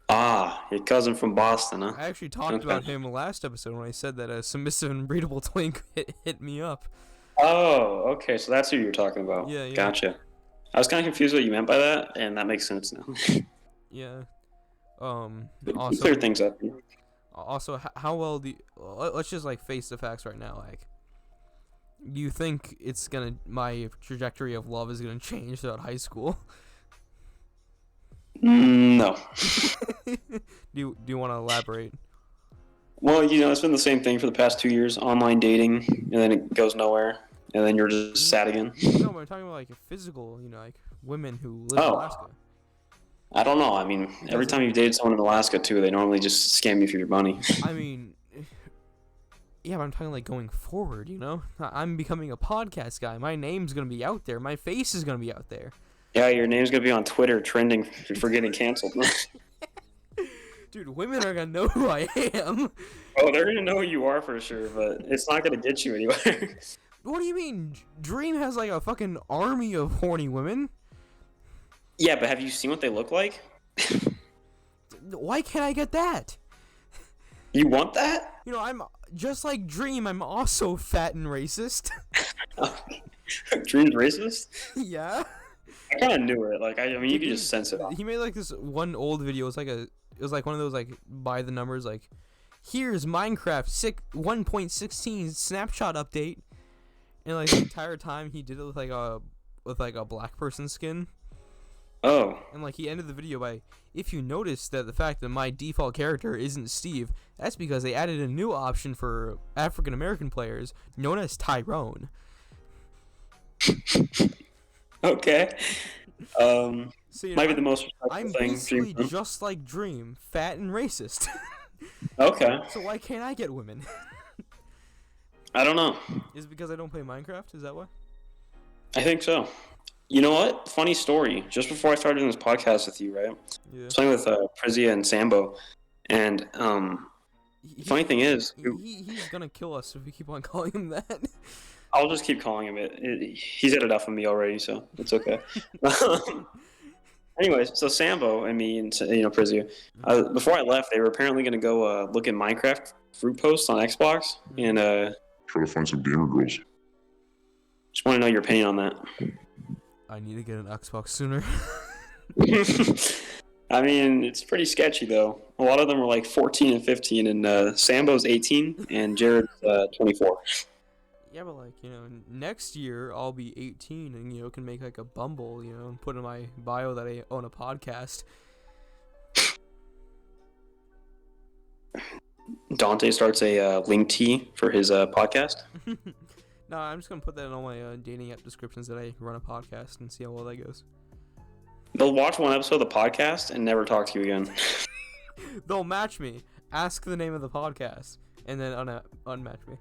Ah, your cousin from Boston, huh? I actually talked about him last episode when I said that a submissive and breedable twink hit me up. Oh, okay, so that's who you're talking about. Yeah. Gotcha. I was kind of confused what you meant by that, and that makes sense now. Yeah. Also, clear things up. Also, how well do let's just like face the facts right now. Like, do you think my trajectory of love is gonna change throughout high school? No. Do you want to elaborate? Well, it's been the same thing for the past 2 years. Online dating, and then it goes nowhere, and then you're just sad again. No, but I'm talking about like physical, like women who live in Alaska. I don't know. I mean, every time you've dated someone in Alaska too, they normally just scam you for your money. I mean, yeah, but I'm talking like going forward, I'm becoming a podcast guy. My name's going to be out there. My face is going to be out there. Yeah, your name's going to be on Twitter trending for getting canceled. Dude, women are going to know who I am. Oh, they're going to know who you are for sure, but it's not going to get you anywhere. What do you mean? Dream has like a fucking army of horny women. Yeah, but have you seen what they look like? Why can't I get that? You want that? I'm just like Dream. I'm also fat and racist. Dream's racist? Yeah. I kind of knew it. Like, I mean, you could just sense it. He made like this one old video. It was like one of those like by the numbers like, here's Minecraft 1.16 snapshot update, and like the entire time he did it with like a black person skin. Oh. And like he ended the video by, if you notice that the fact that my default character isn't Steve, that's because they added a new option for African American players known as Tyrone. Okay. So, might be the most respectful I'm thing. basically just like Dream, fat and racist. Okay. So why can't I get women? I don't know. Is it because I don't play Minecraft? Is that why? I think so. You know what? Funny story. Just before I started doing this podcast with you, right? Yeah. I was playing with Prizia and Sambo, and funny thing is, he's gonna kill us if we keep on calling him that. I'll just keep calling him it. He's had enough of me already, so it's okay. Anyways, so Sambo and me and Prizia, before I left, they were apparently gonna go look at Minecraft fruit posts on Xbox and try to find some gamer girls. Just want to know your opinion on that. I need to get an Xbox sooner. I mean, it's pretty sketchy though. A lot of them are like 14 and 15, and Sambo's 18 and Jared's 24. Yeah, but like, next year I'll be 18 and, can make like a Bumble, and put in my bio that I own a podcast. Dante starts a link T for his podcast. No, I'm just going to put that in all my dating app descriptions that I run a podcast and see how well that goes. They'll watch one episode of the podcast and never talk to you again. They'll match me, ask the name of the podcast, and then unmatch me.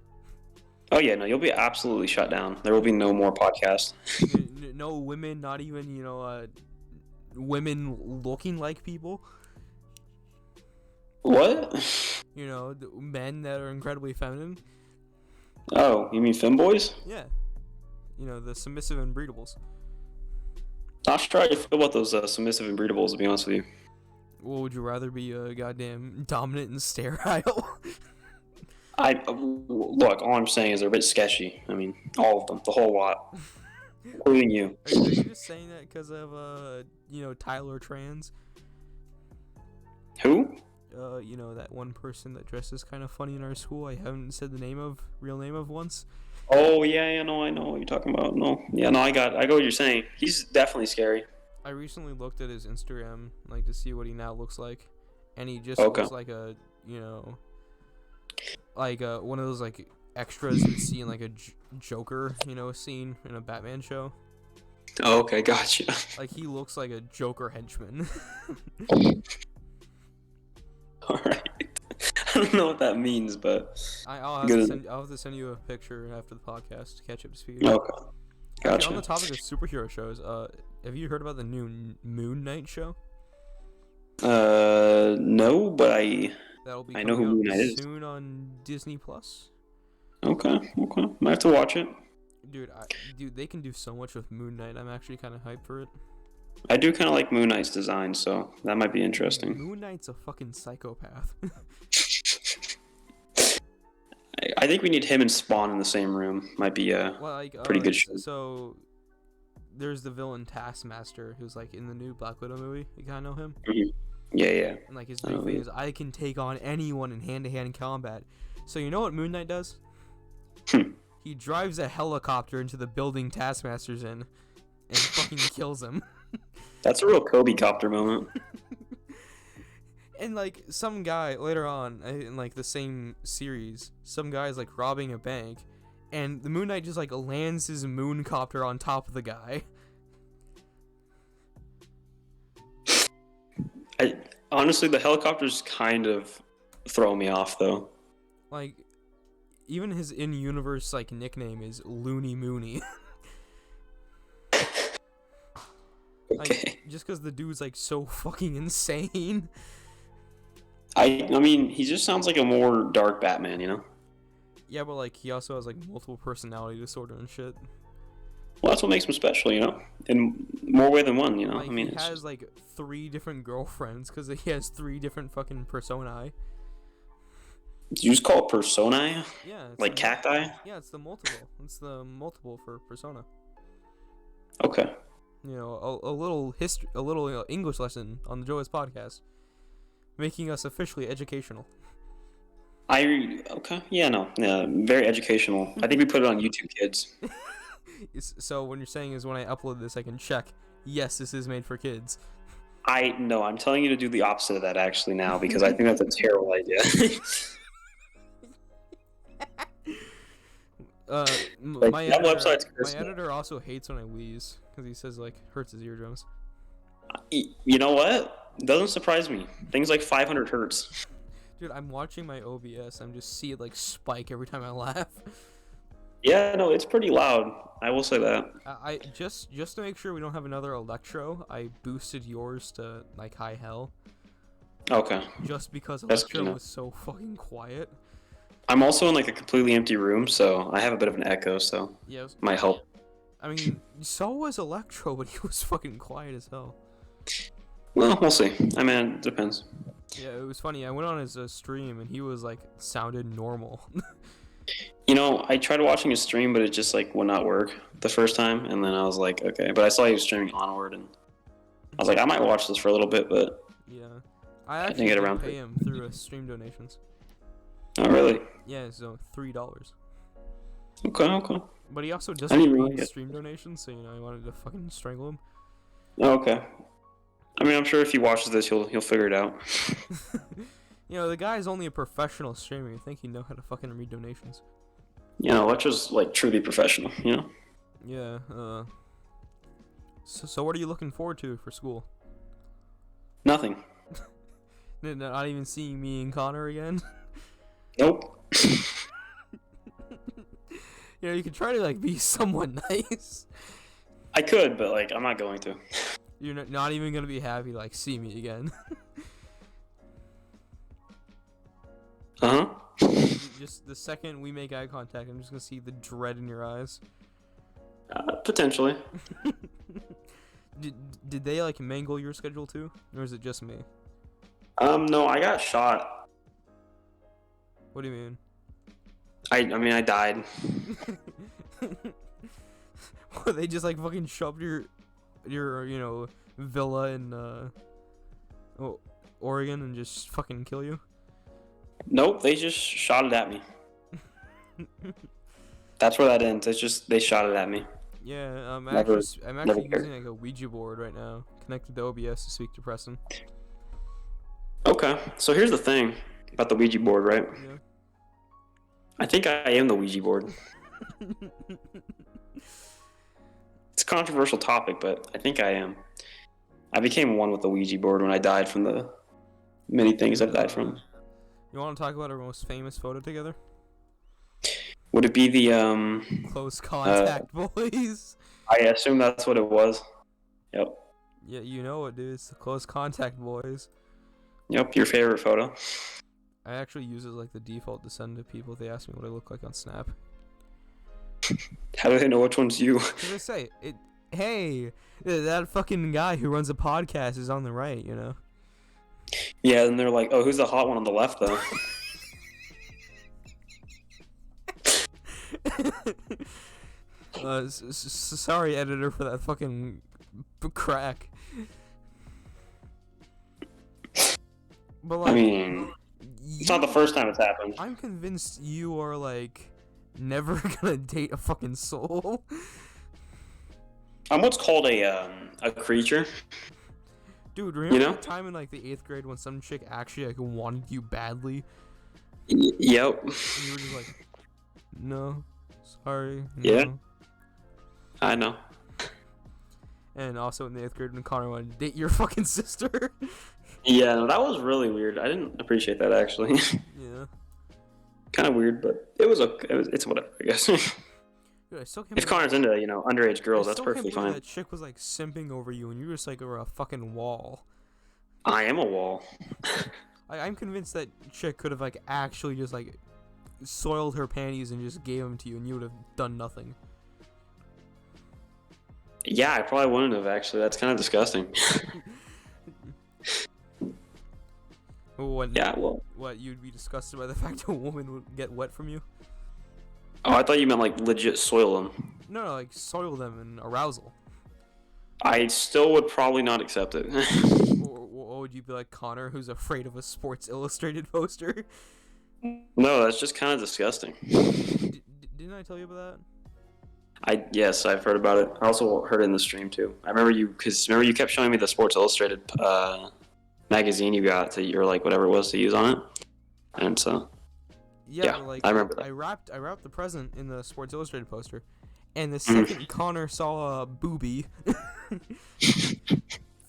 Oh yeah, no, you'll be absolutely shut down. There will be no more podcasts. No women, not even, women looking like people. What? Men that are incredibly feminine. Oh, you mean femboys? Yeah. The submissive and breedables. Not sure how you feel about those submissive and breedables, to be honest with you. Well, would you rather be goddamn dominant and sterile? Look, all I'm saying is they're a bit sketchy. I mean, all of them, the whole lot, including you. Are you just saying that because of Tyler Trans? Who? That one person that dresses kind of funny in our school. I haven't said the real name of once. Oh yeah, no, I know what you're talking about. No, yeah, no, I got what you're saying. He's definitely scary. I recently looked at his Instagram, like, to see what he now looks like, and he just Okay. looks like one of those like extras you'd see in like a Joker, scene in a Batman show. Oh, okay, gotcha. Like, he looks like a Joker henchman. All right. I don't know what that means, but I'll have to send you a picture after the podcast to catch up to speed. Okay, gotcha. Actually, on the topic of superhero shows, have you heard about the new Moon Knight show? No, but I know who Moon Knight is. Soon on Disney Plus. Okay. Might have to watch it. Dude, they can do so much with Moon Knight. I'm actually kind of hyped for it. I do kind of like Moon Knight's design, so that might be interesting. Moon Knight's a fucking psychopath. I think we need him and Spawn in the same room. Might be pretty good show. So there's the villain Taskmaster, who's like in the new Black Widow movie. You kind of know him? Mm-hmm. Yeah. And like his big thing is, I can take on anyone in hand-to-hand combat. So you know what Moon Knight does? He drives a helicopter into the building Taskmaster's in, and fucking kills him. That's a real Kobe copter moment. And like some guy later on in like the same series, some guy's like robbing a bank, and the Moon Knight just like lands his moon copter on top of the guy. Honestly, the helicopters kind of throw me off though. Like, even his in-universe like nickname is Looney Mooney. Okay. Like, just because the dude's like so fucking insane. I mean, he just sounds like a more dark Batman, you know? Yeah, but like he also has like multiple personality disorder and shit. Well, that's what makes him special, you know? In more way than one, you know? Like, I mean, he has like 3 different girlfriends because he has 3 different fucking personae. Did you just call it personae? Yeah. Like cacti? Yeah, it's the multiple. It's the multiple for persona. Okay. A little history, a little English lesson on the Joyless podcast, making us officially educational. Okay. Yeah, very educational. I think we put it on YouTube Kids. So when you're saying is when I upload this, I can check. Yes, this is made for kids. No, I'm telling you to do the opposite of that actually now because I think that's a terrible idea. My editor also hates when I wheeze because he says like hurts his eardrums. You know what? Doesn't surprise me. Things like 500 hertz. Dude, I'm watching my OBS. I'm just see it like spike every time I laugh. Yeah, no, it's pretty loud. I will say that. I just to make sure we don't have another Electro, I boosted yours to like high hell. Okay. Just because Electro was so fucking quiet. I'm also in like a completely empty room, so I have a bit of an echo, so yeah, might help. I mean, so was Electro, but he was fucking quiet as hell. Well, we'll see. I mean, it depends. Yeah, it was funny. I went on his stream, and he was like, sounded normal. I tried watching his stream, but it just like would not work the first time, and then I was like, okay. But I saw he was streaming Onward, and I was like, I might watch this for a little bit, but yeah, I actually didn't get around pay him through his stream donations. Oh, really? Yeah, so $3. Okay. But he also doesn't read stream donations, so I wanted to fucking strangle him. Oh, okay. I mean, I'm sure if he watches this, he'll figure it out. The guy's only a professional streamer. You think he'd know how to fucking read donations? Electra's like truly professional. Yeah. So what are you looking forward to for school? Nothing. Not even seeing me and Connor again. Nope. You could try to like be somewhat nice. I could, but like I'm not going to. You're not even gonna be happy to like see me again. Uh-huh. Just the second we make eye contact, I'm just gonna see the dread in your eyes. Potentially. Did they like mangle your schedule too, or is it just me? No, I got shot. What do you mean? I mean, I died. They just like fucking shoved your villa in Oregon and just fucking kill you? Nope, they just shot it at me. That's where that ends. It's just they shot it at me. Yeah, I'm Never actually cared. using like a Ouija board right now, connected to OBS to speak to Preston. Okay, so here's the thing about the Ouija board, right? Yeah. I think I am the Ouija board. It's a controversial topic, but I think I am. I became one with the Ouija board when I died from the many things I've died from. You want to talk about our most famous photo together? Would it be the Close contact boys. I assume that's what it was. Yep. Yeah, you know it, dude. It's the close contact boys. Yep, your favorite photo. I actually use it as like the default to send to people if they ask me what I look like on Snap. How do they know which one's you? What did I say? Hey, that fucking guy who runs a podcast is on the right, you know? Yeah, and they're like, oh, who's the hot one on the left, though? Sorry, editor, for that fucking crack. But like, I mean, it's not the first time it's happened. I'm convinced you are like never gonna date a fucking soul. I'm what's called a creature. Dude, remember You know? that time in like the 8th grade when some chick actually like wanted you badly, Yep. and you were just like, no, sorry. Yeah. No. I know. And also in the 8th grade when Connor wanted to date your fucking sister. Yeah, no, that was really weird. I didn't appreciate that actually. Yeah. Kind of weird, but it was okay. It's whatever, I guess. Dude, I still can't If believe Connor's into underage girls, I that's still can't perfectly believe fine. that chick was like simping over you and you just like were a fucking wall. I am a wall. I'm convinced that chick could have like actually just like soiled her panties and just gave them to you and you would have done nothing. Yeah, I probably wouldn't have actually. That's kind of disgusting. Yeah, well. What, you'd be disgusted by the fact a woman would get wet from you? Oh, I thought you meant like legit soil them. No, like soil them in arousal. I still would probably not accept it. Or would you be like Connor, who's afraid of a Sports Illustrated poster? No, that's just kind of disgusting. Didn't I tell you about that? Yes, I've heard about it. I also heard it in the stream too. I remember you kept showing me the Sports Illustrated magazine you got to your like whatever it was to use on it, and so yeah, like I remember that. I wrapped the present in the Sports Illustrated poster, and the second Connor saw a boobie,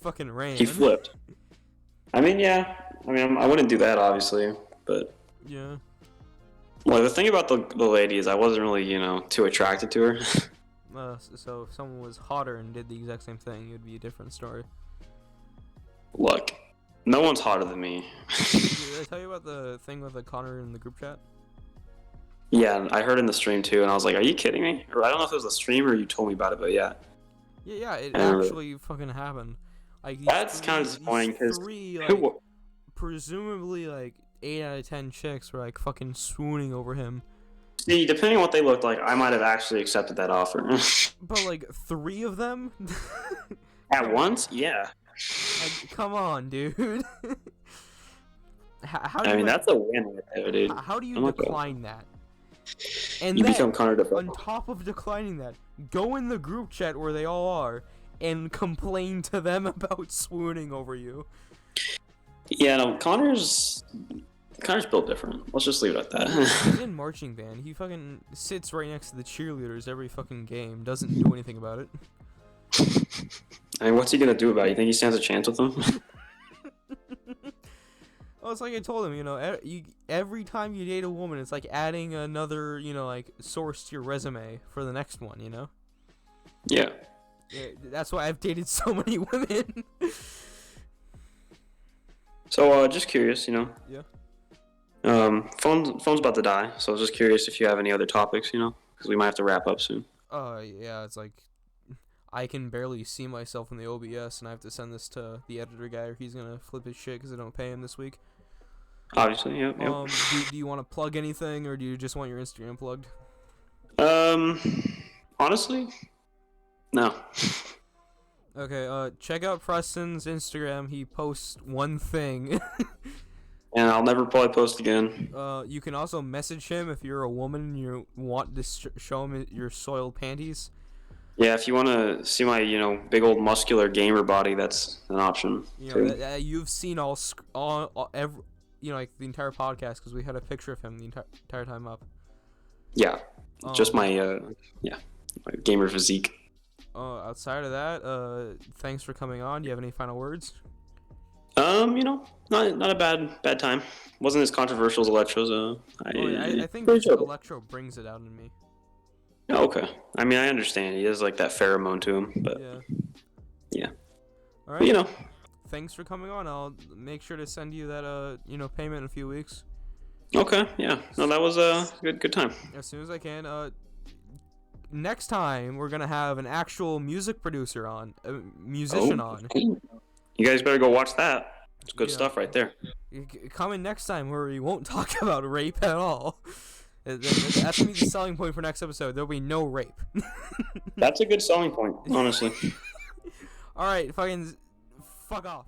fucking ran. He flipped. I mean, yeah. I mean, I wouldn't do that obviously, but Yeah. well, the thing about the lady is I wasn't really too attracted to her. So if someone was hotter and did the exact same thing, it would be a different story. Look, no one's hotter than me. Did I tell you about the thing with the Connor in the group chat? Yeah, I heard in the stream too, and I was like, "Are you kidding me?" Or I don't know if it was a stream or you told me about it, but yeah. Yeah, it I remember. actually fucking happened. Like That's kind of disappointing because three, like, presumably like 8 out of 10 chicks were like fucking swooning over him. See, depending on what they looked like, I might have actually accepted that offer. But like 3 of them At once? Yeah. like, come on, dude. How do I you, mean, like, that's a win right there, dude. how do you Oh my God. decline that? And You then, become Connor on top of declining that, go in the group chat where they all are and complain to them about swooning over you. Yeah, no, Connor's built different. Let's just leave it at He's that. in marching band. He fucking sits right next to the cheerleaders every fucking game. Doesn't do anything about it. I mean, what's he gonna do about it? You think he stands a chance with them? Well, it's like I told him, every time you date a woman, it's like adding another, like, source to your resume for the next one, Yeah. Yeah, that's why I've dated so many women. So, just curious, Yeah. Phone's about to die, so I was just curious if you have any other topics, because we might have to wrap up soon. Yeah, it's like, I can barely see myself in the OBS, and I have to send this to the editor guy, or he's gonna flip his shit because I don't pay him this week. Obviously, yep. Do you want to plug anything, or do you just want your Instagram plugged? Honestly, no. Okay, check out Preston's Instagram. He posts one thing. And I'll never probably post again. You can also message him if you're a woman and you want to show him your soiled panties. Yeah, if you want to see my, big old muscular gamer body, that's an option. You've seen every, like the entire podcast because we had a picture of him the entire time up. Yeah, just my gamer physique. Outside of that, thanks for coming on. Do you have any final words? Not a bad time. Wasn't as controversial as Electro's. I think Electro brings it out in me. Oh, okay. I mean, I understand. He has like that pheromone to him, but yeah. All right. But, thanks for coming on. I'll make sure to send you that payment in a few weeks. Okay. Yeah. No, that was a good time. As soon as I can. Next time we're gonna have an actual music producer on, a musician on. You guys better go watch that. It's good stuff right there. Coming next time where we won't talk about rape at all. That's gonna be the selling point for next episode. There'll be no rape. That's a good selling point, honestly. All right, fuck off.